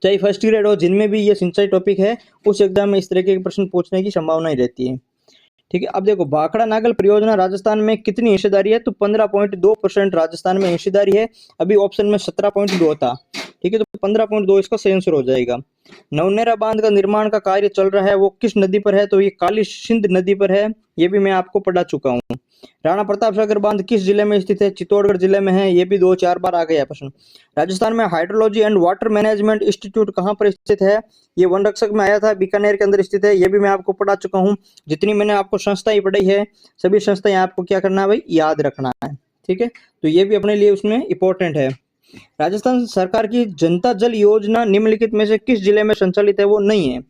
चाहे फर्स्ट ग्रेड हो, जिनमें भी ये सिंचाई टॉपिक है, उस एग्जाम में इस तरह के प्रश्न पूछने की संभावना ही रहती है। ठीक है, अब देखो भाखड़ा नागल परियोजना राजस्थान में कितनी हिस्सेदारी है? तो 15.2% राजस्थान में हिस्सेदारी है। अभी ऑप्शन में 17.2 था। ठीक है, तो 15.2 इसका सही आंसर हो जाएगा। नवनेरा बांध का निर्माण का कार्य चल रहा है, वो किस नदी पर है? तो ये काली सिंध नदी पर है, ये भी मैं आपको पढ़ा चुका हूँ। राणा प्रताप सागर बांध किस जिले में स्थित है? चित्तौड़गढ़ जिले में है, ये भी 2-4 बार आ गया प्रश्न। राजस्थान में hydrology and water management institute कहाँ पर स्थित है? ये वन रक्षक में आया था, बीकानेर के अंदर स्थित है, ये भी मैं आपको पढ़ा चुका हूँ। जितनी मैंने आपको संस्थाएं पढ़ाई है, सभी संस्थाएं आपको क्या करना है भाई? याद रखना है। ठीक है, तो ये भी अपने लिए उसमें इंपॉर्टेंट है। राजस्थान सरकार की जनता जल योजना निम्नलिखित में से किस जिले में संचालित है? वो नहीं है,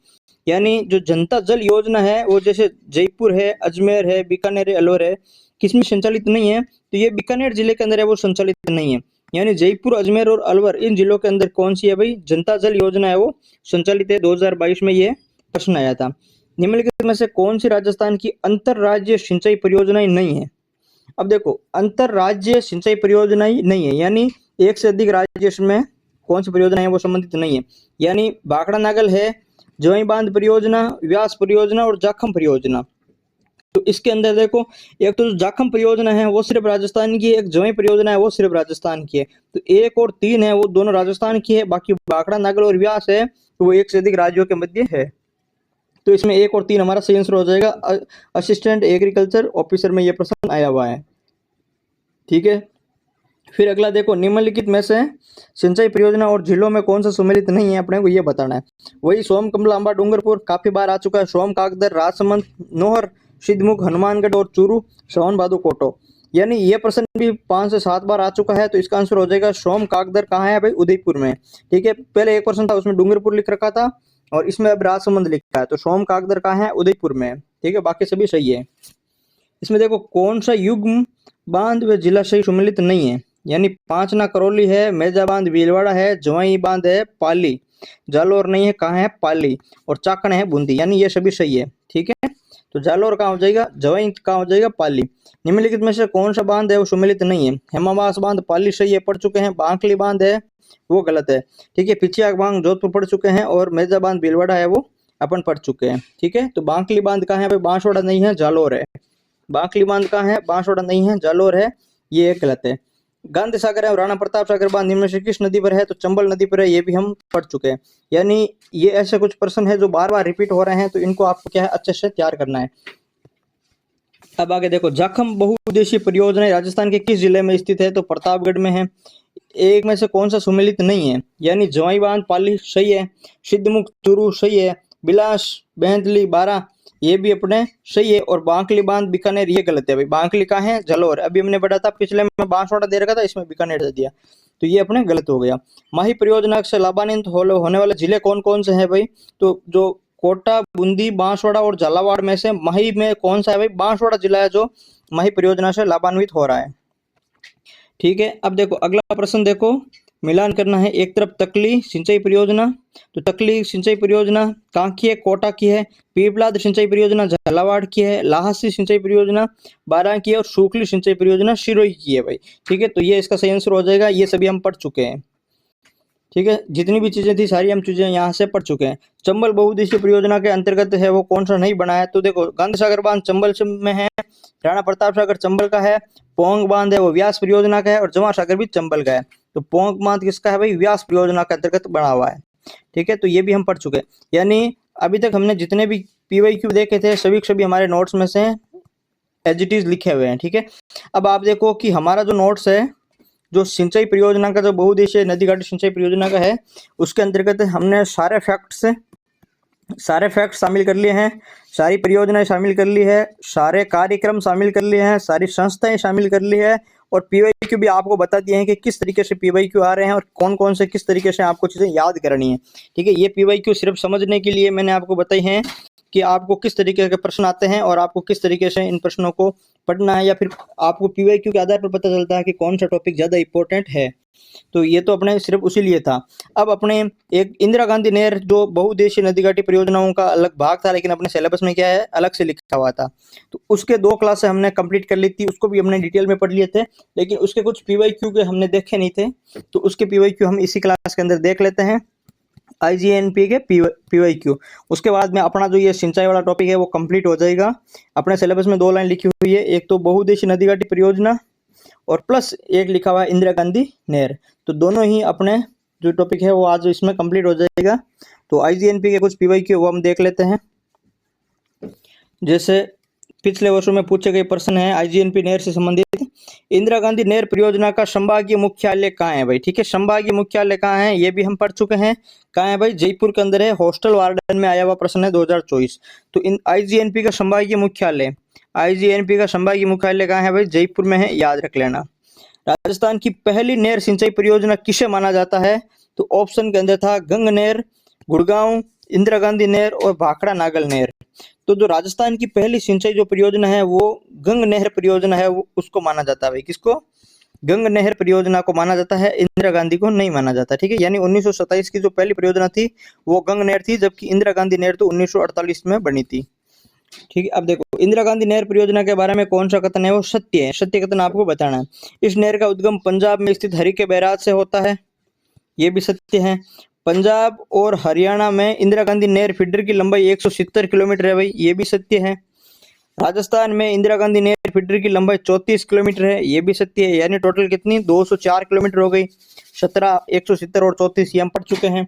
यानी जो जनता जल योजना है वो जैसे जयपुर है, अजमेर है, बीकानेर है, अलवर है, किसमें संचालित नहीं है? तो ये बीकानेर जिले के अंदर है, वो संचालित नहीं है। यानी जयपुर, अजमेर और अलवर, इन जिलों के अंदर कौन सी है भाई? जनता जल योजना है वो संचालित है। 2022 में ये प्रश्न आया था। निम्नलिखित में से कौन सी राजस्थान की अंतरराज्य सिंचाई परियोजनाएं नहीं है? अब देखो, अंतरराज्य सिंचाई परियोजनाएं नहीं है, यानी एक से अधिक राज्य में कौन सी परियोजना है वो संबंधित नहीं है। यानी भाखड़ा नागल है, जवाई बांध परियोजना, व्यास परियोजना और जाखम परियोजना। तो इसके अंदर देखो, एक तो जाखम परियोजना है वो सिर्फ राजस्थान की है, एक जवाई परियोजना है वो सिर्फ राजस्थान की है। तो 1 और 3 है वो दोनों राजस्थान की है, बाकी भाखड़ा नागल और व्यास है तो वो एक से अधिक राज्यों के मध्य है। तो इसमें 1 और 3 हमारा सही आंसर हो जाएगा। असिस्टेंट एग्रीकल्चर ऑफिसर में ये प्रश्न आया हुआ है। ठीक है, फिर अगला देखो, निम्नलिखित में से सिंचाई परियोजना और जिलों में कौन सा सम्मिलित नहीं है, अपने को ये बताना है। वही सोम, कमला, अंबा, डूंगरपुर काफी बार आ चुका है। सोम, काकदर, राजसमंद, नोहर, सिद्धमुख, हनुमानगढ़ और चूरू, श्रवण बादू, कोटो। यानी ये प्रश्न भी 5 से 7 बार आ चुका है। तो इसका आंसर हो जाएगा सोम काकदर कहाँ है भाई? उदयपुर में। ठीक है, पहले एक प्रश्न था उसमें डूंगरपुर लिख रखा था और इसमें अब राजसमंद लिखा है। तो सोम काकदर कहाँ है? उदयपुर में। ठीक है, बाकी सभी सही है। इसमें देखो, कौन सा युग्म बांध व जिला सही सम्मिलित नहीं है? यानी पांचना करौली है, मेजा बांध भीलवाड़ा है, जवाई बांध है पाली, जालोर नहीं है, कहाँ है? पाली, और चाकण है बूंदी, यानी ये सभी सही है। ठीक है, तो जालोर कहाँ हो जाएगा? जवाई कहाँ हो जाएगा? पाली। निम्नलिखित में से कौन सा बांध है वो सम्मिलित नहीं है? हेमावास बांध पाली सही है, पढ़ चुके हैं। बांकली बांध है वो गलत है। ठीक है, पिचिया बांध जोधपुर पढ़ चुके हैं और मेजा बांध भीलवाड़ा है वो अपन पढ़ चुके हैं। ठीक है, तो बांकली बांध कहाँ है भाई? बांसवाड़ा नहीं है, जालोर है। बांकली बांध कहाँ है? बांसवाड़ा नहीं है, जालोर है, ये गलत है। गांधी सागर है और राणा प्रताप सागर बांध निम्न से किस नदी पर है? तो चंबल नदी पर है, ये भी हम पढ़ चुके हैं। यानी ये ऐसे कुछ प्रश्न है जो बार बार रिपीट हो रहे हैं, तो इनको आपको क्या है? अच्छे से तैयार करना है। अब आगे देखो, जाखम बहुउद्देशीय परियोजना राजस्थान के किस जिले में स्थित है? तो प्रतापगढ़ में है। एक में से कौन सा सम्मिलित नहीं है? यानी जवाई बांध पाली सही है, सिद्धमुख चूरू सही है, बिलास बेंतली बारा ये भी अपने सही है, और बांकली बांध बीकानेर ये गलत है भाई। बांकली कहाँ है? जालोर। अभी हमने पढ़ा था पिछले में बांसवाड़ा दे रखा था, इसमें बीकानेर दे दिया, तो ये अपने गलत हो गया। माही परियोजना से लाभान्वित होने वाले जिले कौन कौन से हैं भाई? तो जो कोटा, बूंदी, बांसवाड़ा और झालावाड़ में से माही में कौन सा है भाई? बांसवाड़ा जिला है जो माही परियोजना से लाभान्वित हो रहा है। ठीक है, अब देखो अगला प्रश्न देखो, मिलान करना है। एक तरफ तकली सिंचाई परियोजना, तो तकली सिंचाई परियोजना कहाँ की है, कोटा की है। पीपलाद सिंचाई परियोजना झालावाड़ की है। लाहसी सिंचाई परियोजना बारां की है और सूखली सिंचाई परियोजना सिरोही की है भाई। ठीक है, तो ये इसका सही आंसर हो जाएगा। ये सभी हम पढ़ चुके हैं। ठीक है, जितनी भी चीजें थी सारी हम चीजें यहाँ से पढ़ चुके हैं। चंबल बहुउद्देशीय परियोजना के अंतर्गत है वो कौन सा नहीं बना है, तो देखो गांधी सागर बांध चंबल में है, राणा प्रताप सागर चंबल का है, पोंग बांध है वो व्यास परियोजना का है और जवाहर सागर भी चंबल का है। तो पोंग बांध किसका है भाई, व्यास परियोजना के अंतर्गत बना हुआ है। ठीक है, तो ये भी हम पढ़ चुके हैं। यानी अभी तक हमने जितने भी पीवाईक्यू देखे थे सभी सभी हमारे नोट्स में से एज इट इज लिखे हुए हैं। ठीक है, अब आप देखो कि हमारा जो नोट्स है, जो सिंचाई परियोजना का, जो बहुउद्देशीय नदी घाटी सिंचाई परियोजना का है, उसके अंतर्गत हमने सारे फैक्ट शामिल कर लिए हैं, सारी परियोजनाएं शामिल कर ली है, सारे कार्यक्रम शामिल कर लिए हैं, सारी संस्थाएं शामिल कर ली है और पीवाईक्यू भी आपको बता दिए हैं कि किस तरीके से पीवाईक्यू आ रहे हैं और कौन कौन से किस तरीके से आपको चीज़ें याद करनी है। ठीक है, ये पीवाईक्यू सिर्फ समझने के लिए मैंने आपको बताई हैं कि आपको किस तरीके के प्रश्न आते हैं और आपको किस तरीके से इन प्रश्नों को पढ़ना है, या फिर आपको पीवाईक्यू के आधार पर पता चलता है कि कौन सा टॉपिक ज़्यादा इंपॉर्टेंट है। तो ये तो अपने सिर्फ उसी लिए था। अब अपने एक इंदिरा गांधी नहर जो बहुउद्देशीय नदी घाटी परियोजनाओं का अलग भाग था, लेकिन अपने सिलेबस में क्या है अलग से लिखा हुआ था, तो उसके 2 क्लास हमने कंप्लीट कर ली थी, उसको भी हमने डिटेल में पढ़ लिए थे, लेकिन उसके कुछ पीवाईक्यू के हमने देखे नहीं थे, तो उसके पीवाईक्यू हम इसी क्लास के अंदर देख लेते हैं, आईजीएनपी के पीवाईक्यू। उसके बाद में अपना जो ये सिंचाई वाला टॉपिक है वो कंप्लीट हो जाएगा। अपने सिलेबस में 2 लाइन लिखी हुई है, एक तो बहुउद्देशीय नदी घाटी परियोजना और प्लस एक लिखा हुआ है इंदिरा गांधी नहर, तो दोनों ही अपने जो टॉपिक है वो आज इसमें कंप्लीट हो जाएगा। तो आईजीएनपी के कुछ पीवाईक्यू वो हम देख लेते हैं। जैसे पिछले वर्षों में पूछे गए प्रश्न है आईजीएनपी नहर से संबंधित, इंदिरा गांधी नहर परियोजना का संभागीय मुख्यालय कहाँ है भाई। ठीक है, संभागीय मुख्यालय कहाँ है ये भी हम पढ़ चुके हैं। कहाँ है भाई, जयपुर के अंदर है। हॉस्टल वार्डन में आया हुआ प्रश्न है 2024। तो इन आईजीएनपी का संभागीय मुख्यालय, आईजीएनपी का संभागीय मुख्यालय कहाँ है भाई, जयपुर में है, याद रख लेना। राजस्थान की पहली नहर सिंचाई परियोजना किसे माना जाता है, तो ऑप्शन के अंदर था गंग नहर, गुड़गांव, इंदिरा गांधी नहर और भाखड़ा नागल नहर। तो जो राजस्थान की पहली सिंचाई जो परियोजना है वो गंग नहर परियोजना है, वो उसको माना जाता है भाई। किसको, गंग नहर परियोजना को माना जाता है, इंदिरा गांधी को नहीं माना जाता। ठीक है, यानी 1927 की जो पहली परियोजना थी वो गंग नहर थी, जबकि इंदिरा गांधी नहर तो 1948 में बनी थी। ठीक है, अब देखो इंदिरा गांधी नहर परियोजना के बारे में कौन सा कथन है वो सत्य है, सत्य कथन आपको बताना है। इस नहर का उद्गम पंजाब में स्थित हरिके बैराज से होता है, ये भी सत्य है। पंजाब और हरियाणा में इंदिरा गांधी नहर फीडर की लंबाई 170 किलोमीटर है भाई, ये भी सत्य है। राजस्थान में इंदिरा गांधी नहर फीडर की लंबाई 34 किलोमीटर है, ये भी सत्य है। यानी टोटल कितनी 204 किलोमीटर हो गई। 17, 170 और 34 ये हम पढ़ चुके हैं।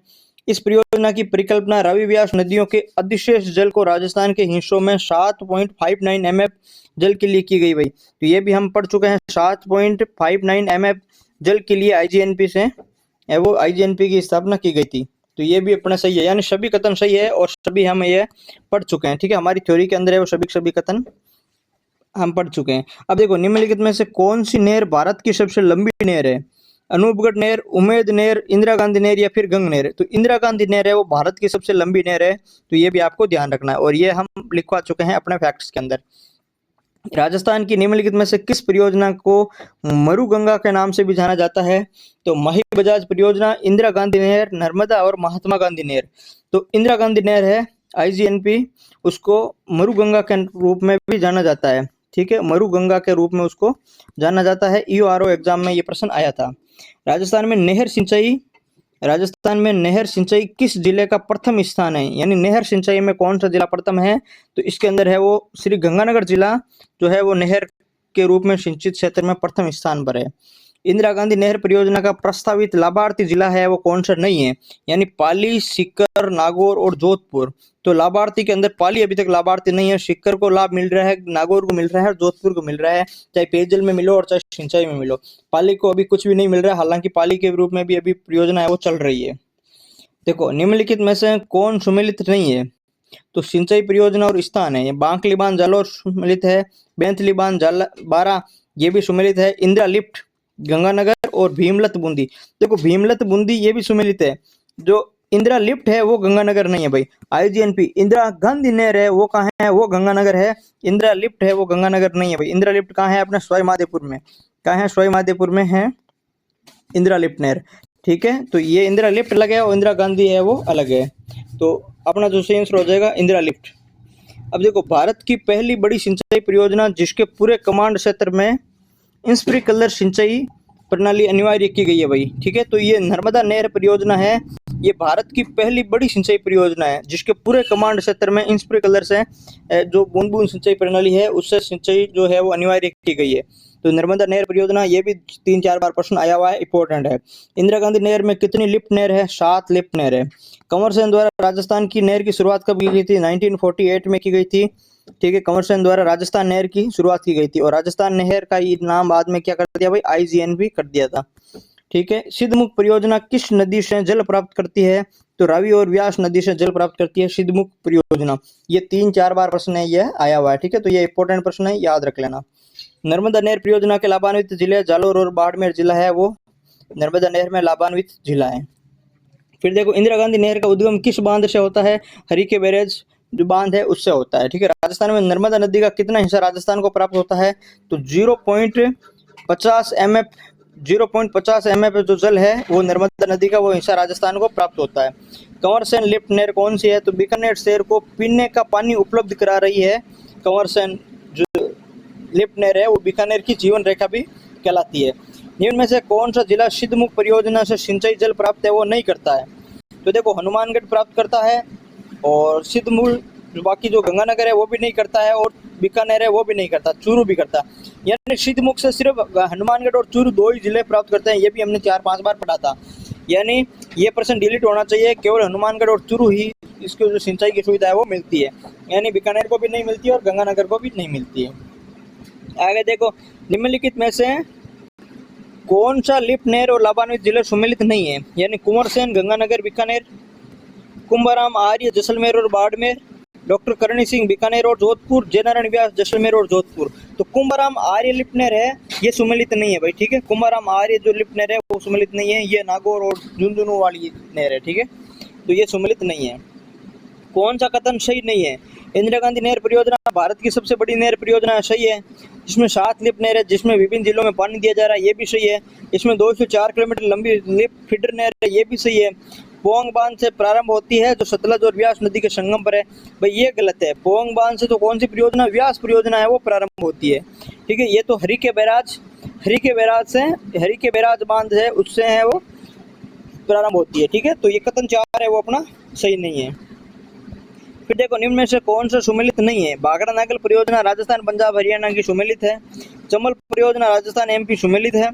इस परियोजना की परिकल्पना रवि व्यास नदियों के अधिशेष जल को राजस्थान के हिस्सों में 7.59 एमएफ जल के लिए की गई भाई, तो ये भी हम पढ़ चुके हैं। 7.59 एमएफ जल के लिए आईजीएनपी से वो आईजीएनपी की स्थापना की गई थी, तो ये भी अपना सही है। यानी सभी कथन सही है और सभी हम ये पढ़ चुके हैं। ठीक है, हमारी थ्योरी के अंदर है वो सभी कथन हम पढ़ चुके हैं। अब देखो निम्नलिखित में से कौन सी नहर भारत की सबसे लंबी नहर है, अनूपगढ़ नहर, उमेद नहर, इंदिरा गांधी नहर या फिर गंग नहर। तो इंदिरा गांधी नहर है वो भारत की सबसे लंबी नहर है, तो ये भी आपको ध्यान रखना है और ये हम लिखवा चुके हैं अपने फैक्ट्स के अंदर। राजस्थान की निम्नलिखित में से किस परियोजना को मरुगंगा के नाम से भी जाना जाता है, तो माही बजाज परियोजना, इंदिरा गांधी नहर, नर्मदा और महात्मा गांधी नहर। तो इंदिरा गांधी नहर है आईजीएनपी, उसको मरुगंगा के रूप में भी जाना जाता है। ठीक है, मरुगंगा के रूप में उसको जाना जाता है। ईओआरओ एग्जाम में ये प्रश्न आया था। राजस्थान में नहर सिंचाई किस जिले का प्रथम स्थान है, यानी नहर सिंचाई में कौन सा जिला प्रथम है, तो इसके अंदर है वो श्री गंगानगर जिला जो है वो नहर के रूप में सिंचित क्षेत्र में प्रथम स्थान पर है। इंदिरा गांधी नहर परियोजना का प्रस्तावित लाभार्थी जिला है वो कौन सा नहीं है, यानी पाली, सीकर, नागौर और जोधपुर। तो लाभार्थी के अंदर पाली अभी तक लाभार्थी नहीं है, सीकर को लाभ मिल रहा है, नागौर को मिल रहा है और जोधपुर को मिल रहा है, चाहे पेयजल में मिलो और चाहे सिंचाई में मिलो। पाली को अभी कुछ भी नहीं मिल रहा है, हालांकि पाली के रूप में भी अभी परियोजना है वो चल रही है। देखो निम्नलिखित में से कौन सुमेलित नहीं है, तो सिंचाई परियोजना और स्थान है, बांकली बांध जालोर सुमेलित है, बेंतली बांध बारा ये भी सुमेलित है, इंदिरा लिफ्ट गंगानगर और भीमलत बूंदी। देखो भीमलत बूंदी ये भी सुमेलित है, जो इंदिरा लिफ्ट है वो गंगानगर नहीं है भाई। आईजीएनपी इंदिरा गांधी नहर है वो कहाँ है, वो गंगानगर है। इंदिरा लिफ्ट है वो गंगानगर नहीं है भाई। इंदिरा लिफ्ट कहाँ है, अपने सवाई माधोपुर में। कहाँ है, सवाई माधोपुर में है इंदिरा लिफ्ट नहर। ठीक है, तो ये इंदिरा लिफ्ट अलग है और इंदिरा गांधी है वो अलग है। तो अपना जो सही आंसर हो जाएगा इंदिरा लिफ्ट। अब देखो, भारत की पहली बड़ी सिंचाई परियोजना जिसके पूरे कमांड क्षेत्र में स्प्रिंकलर सिंचाई प्रणाली अनिवार्य की गई है भाई। ठीक है, तो ये नर्मदा नहर परियोजना है। ये भारत की पहली बड़ी सिंचाई परियोजना है जिसके पूरे कमांड क्षेत्र में स्प्रिंकलर से जो बूंद बूंद सिंचाई प्रणाली है उससे सिंचाई जो है वो अनिवार्य की गई है। तो नर्मदा नहर परियोजना, ये भी 3-4 बार प्रश्न आया हुआ है, इंपॉर्टेंट है। इंदिरा गांधी नहर में कितनी लिफ्ट नहर है? 7 लिफ्ट नहर है। कंवर सेन द्वारा राजस्थान की नहर की शुरुआत कब की गई थी? 1948 में की गई थी। ठीक है, कंवर सेन द्वारा राजस्थान नहर की शुरुआत की गई थी और राजस्थान नहर का ये नाम बाद में क्या कर दिया भाई? IGNB कर दिया था। ठीक है, सिद्धमुख परियोजना किस नदी से जल प्राप्त करती है? तो रावी और व्यास नदी से जल प्राप्त करती है सिद्धमुख परियोजना। ये 3-4 बार प्रश्न है, ये आया हुआ है। ठीक है, तो ये इंपॉर्टेंट प्रश्न है, याद रख लेना। नर्मदा नहर परियोजना के लाभान्वित जिले जालोर और बाड़मेर जिला है वो नर्मदा नहर में लाभान्वित जिला है। फिर देखो, इंदिरा गांधी नहर का उद्गम किस बांध से होता है? हरिके बैरेज जो बांध है उससे होता है। ठीक है, राजस्थान में नर्मदा नदी का कितना हिस्सा राजस्थान को प्राप्त होता है? तो 0.50 MF 0.50 MF जो जल है वो नर्मदा नदी का वो हिस्सा राजस्थान को प्राप्त होता है। कंवर सेन लिफ्ट नहर कौन सी है? तो बीकानेर शहर को पीने का पानी उपलब्ध करा रही है। कंवर सेन जो लिफ्ट नहर है वो बीकानेर की जीवन रेखा भी कहलाती है। निम्न में से कौन सा जिला सिद्धमुख परियोजना से सिंचाई जल प्राप्त है वो नहीं करता है? तो देखो, हनुमानगढ़ प्राप्त करता है और सिद्धमुख बाकी जो गंगानगर है वो भी नहीं करता है और बीकानेर है वो भी नहीं करता, चूरू भी करता। यानी सिद्धमुख से सिर्फ हनुमानगढ़ और चूरू 2 ही जिले प्राप्त करते हैं। ये भी हमने 4-5 बार पढ़ा था। यानी ये प्रश्न डिलीट होना चाहिए, केवल हनुमानगढ़ और चूरू ही इसको जो सिंचाई की सुविधा है वो मिलती है। यानी बीकानेर को भी नहीं मिलती है और गंगानगर को भी नहीं मिलती है। आगे देखो, निम्नलिखित में से कौन सा लिफ्ट नहर और लाभान्वित जिले सम्मिलित नहीं है? यानी कुंवर सेन गंगानगर बीकानेर, कुंभाराम आर्य जैसलमेर और बाड़मेर, डॉक्टर करणी सिंह बीकानेर और जोधपुर, जयनारायण व्यास जैसलमेर और जोधपुर। तो कुंभाराम आर्य लिफ्ट नहर है, ये सम्मिलित नहीं है भाई। ठीक है, कुंभाराम आर्य जो लिफ्ट नहर है वो सम्मिलित नहीं है, ये नागौर और झुंझुनू वाली नहर है। ठीक है, तो ये सम्मिलित नहीं है। कौन सा कथन सही नहीं है? इंदिरा गांधी नहर परियोजना भारत की सबसे बड़ी नहर परियोजना है, सही है। इसमें 7 लिफ्ट नहर है जिसमें विभिन्न जिलों में पानी दिया जा रहा है, ये भी सही है। इसमें 204 किलोमीटर लंबी लिफ्ट फीडर नहर है, ये भी सही है। पोंग बांध से प्रारंभ होती है जो सतलज और व्यास नदी के संगम पर है, भाई ये गलत है। पोंग बांध से तो कौन सी परियोजना? व्यास परियोजना है वो प्रारंभ होती है। ठीक है, ये तो हरिके बैराज बांध है उससे है वो प्रारंभ होती है। ठीक है, तो ये कथन 4 है वो अपना सही नहीं है। फिर देखो, निम्न में से कौन सा सम्मिलित नहीं है? भाखड़ा नागल परियोजना राजस्थान पंजाब हरियाणा की सम्मिलित है। चंबल परियोजना राजस्थान MP सम्मिलित है।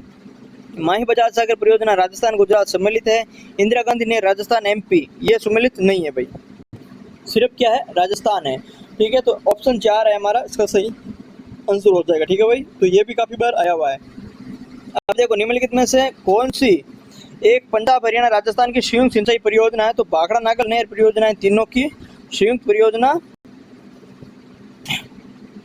माही बजाज सागर परियोजना राजस्थान गुजरात सम्मिलित है। इंदिरा गांधी ने राजस्थान MP ये सम्मिलित नहीं है भाई, सिर्फ क्या है? राजस्थान है। ठीक है, तो ऑप्शन 4 है हमारा इसका सही आंसर हो जाएगा। ठीक है भाई, तो ये भी काफी बार आया हुआ है। अब देखो, निम्नलिखित में से कौन सी एक पंजाब हरियाणा राजस्थान की संयुक्त सिंचाई परियोजना है? तो भाखड़ा नागल नहर परियोजना है तीनों की संयुक्त परियोजना,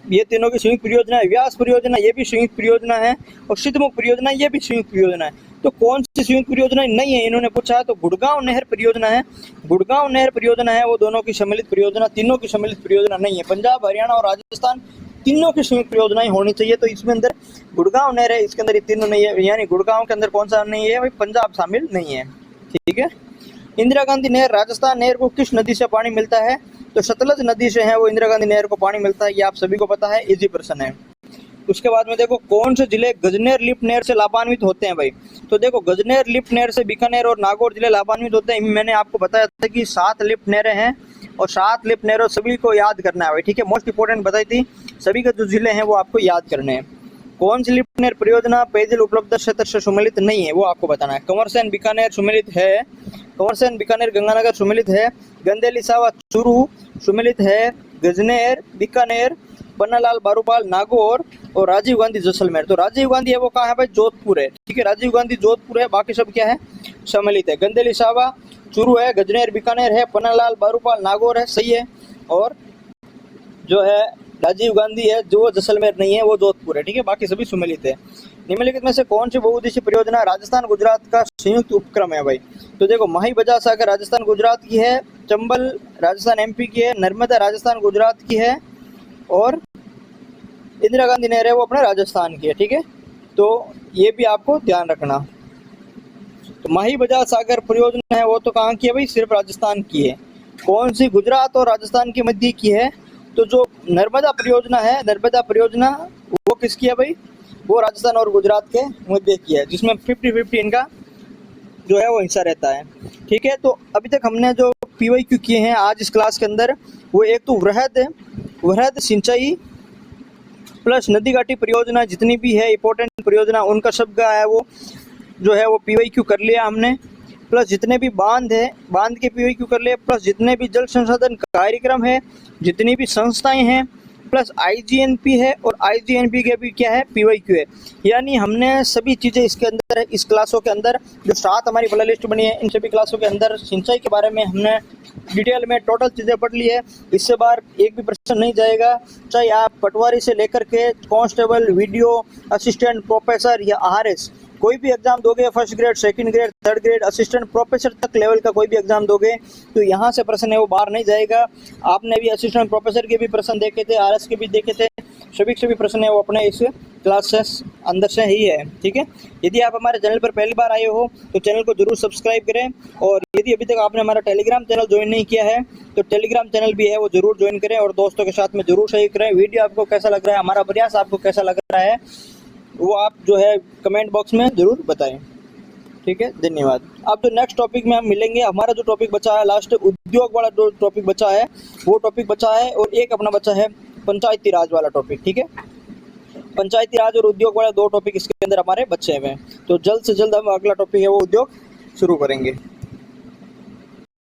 ये तीनों की संयुक्त परियोजना है। व्यास परियोजना ये भी संयुक्त परियोजना है और सिद्धमुख परियोजना ये भी संयुक्त परियोजना है। तो कौन सी संयुक्त परियोजना नहीं है इन्होंने पूछा है? तो गुड़गांव नहर परियोजना है। गुड़गांव नहर परियोजना है वो दोनों की सम्मिलित परियोजना, तीनों की सम्मिलित परियोजना नहीं है। पंजाब हरियाणा और राजस्थान तीनों की संयुक्त परियोजनाएं होनी चाहिए, तो इसमें अंदर गुड़गांव नहर है, इसके अंदर ये तीनों नहीं है। यानी गुड़गांव के अंदर कौन सा नहीं है भाई? पंजाब शामिल नहीं है। ठीक है, इंदिरा गांधी नहर राजस्थान नहर को किस नदी से पानी मिलता है? तो सतलज नदी से है वो इंदिरा गांधी नहर को पानी मिलता है, ये आप सभी को पता है, इजी प्रश्न है। उसके बाद में देखो, कौन से जिले गजनेर लिफ्ट नहर से लाभान्वित होते हैं भाई? तो देखो, गजनेर लिफ्ट नहर से बीकानेर और नागौर जिले लाभान्वित होते हैं। मैंने आपको बताया था कि 7 लिफ्ट नहरें हैं और 7 लिफ्ट नहरों सभी को याद करना है भाई। ठीक है, मोस्ट इंपोर्टेंट बताई थी, सभी के जो जिले हैं वो आपको याद करने हैं। कौन सी लिफ्ट नहर परियोजना पेयजल उपलब्ध क्षेत्र से सम्मिलित नहीं है वो आपको बताना है। कंवर सेन बीकानेर सम्मिलित है, कंवर सेन बीकानेर गंगानगर सम्मिलित है, गंदेली सावा चूरू सम्मिलित है, गजनेर बीकानेर पन्नालाल बारूपाल नागौर और राजीव गांधी जैसलमेर। तो राजीव गांधी है वो कहाँ है भाई? जोधपुर है। ठीक है, राजीव गांधी जोधपुर है, बाकी सब क्या है? सम्मिलित है। गंदेली सावा चूरू है, गजनेर बीकानेर है, पन्नालाल बारूपाल नागौर है, सही है। और जो है राजीव गांधी है जो जैसलमेर नहीं है वो जोधपुर है। ठीक है, बाकी सभी सम्मिलित है। निम्नलिखित में से कौन सी बहुउद्देशीय परियोजना राजस्थान गुजरात का संयुक्त उपक्रम है भाई? तो देखो, माही बजाज सागर राजस्थान गुजरात की है, चंबल राजस्थान MP की है, नर्मदा राजस्थान गुजरात की है और इंदिरा गांधी नहर है वो अपने राजस्थान की है। ठीक है, तो ये भी आपको ध्यान रखना। तो माही बजाज सागर परियोजना है वो तो कहाँ की है भाई, सिर्फ राजस्थान की है। कौन सी, गुजरात और राजस्थान के मध्य की है। तो जो नर्मदा परियोजना है, नर्मदा परियोजना वो किसकी है भाई, वो राजस्थान और गुजरात के मध्य की है, जिसमें 50-50 इनका जो है वो हिस्सा रहता है। ठीक है, तो अभी तक हमने जो PYQ किए हैं आज इस क्लास के अंदर, वो एक तो वृहद सिंचाई प्लस नदी घाटी परियोजना जितनी भी है इंपॉर्टेंट परियोजना, उनका सबका है वो जो है वो PYQ कर लिया हमने। प्लस जितने भी बांध है, बांध के PYQ कर लिए, प्लस जितने भी जल संसाधन कार्यक्रम है, जितनी भी संस्थाएं हैं, प्लस IGNP है, और IGNP के भी क्या है, PYQ है। यानी हमने सभी चीज़ें इसके अंदर, इस क्लासों के अंदर जो 7 हमारी प्ले लिस्ट बनी है, इन सभी क्लासों के अंदर सिंचाई के बारे में हमने डिटेल में टोटल चीज़ें पढ़ ली है। इससे बाहर एक भी प्रश्न नहीं जाएगा, चाहे आप पटवारी से लेकर के कांस्टेबल, वीडियो असिस्टेंट प्रोफेसर या RS कोई भी एग्जाम दोगे, first grade, second grade, third grade, assistant professor तक लेवल का कोई भी एग्जाम दोगे तो यहाँ से प्रश्न है वो बाहर नहीं जाएगा। आपने भी असिस्टेंट प्रोफेसर के भी प्रश्न देखे थे, RS के भी देखे थे, सभी प्रश्न है वो अपने इस क्लास से अंदर से ही है। ठीक है, यदि आप हमारे चैनल पर पहली बार आए हो तो चैनल को जरूर सब्सक्राइब करें, और यदि अभी तक आपने हमारा टेलीग्राम चैनल ज्वाइन नहीं किया है तो टेलीग्राम चैनल भी है वो जरूर ज्वाइन करें, और दोस्तों के साथ में जरूर शेयर करें। वीडियो आपको कैसा लग रहा है, हमारा प्रयास आपको कैसा लग रहा है, वो आप जो है कमेंट बॉक्स में ज़रूर बताएं। ठीक है, धन्यवाद। अब जो नेक्स्ट टॉपिक में हम मिलेंगे, हमारा जो टॉपिक बचा है लास्ट, उद्योग वाला जो टॉपिक बचा है वो टॉपिक बचा है, और एक अपना बचा है पंचायती राज वाला टॉपिक। ठीक है, पंचायती राज और उद्योग वाले 2 टॉपिक इसके अंदर हमारे बचे हुए हैं। तो जल्द से जल्द हम अगला टॉपिक है वो उद्योग शुरू करेंगे।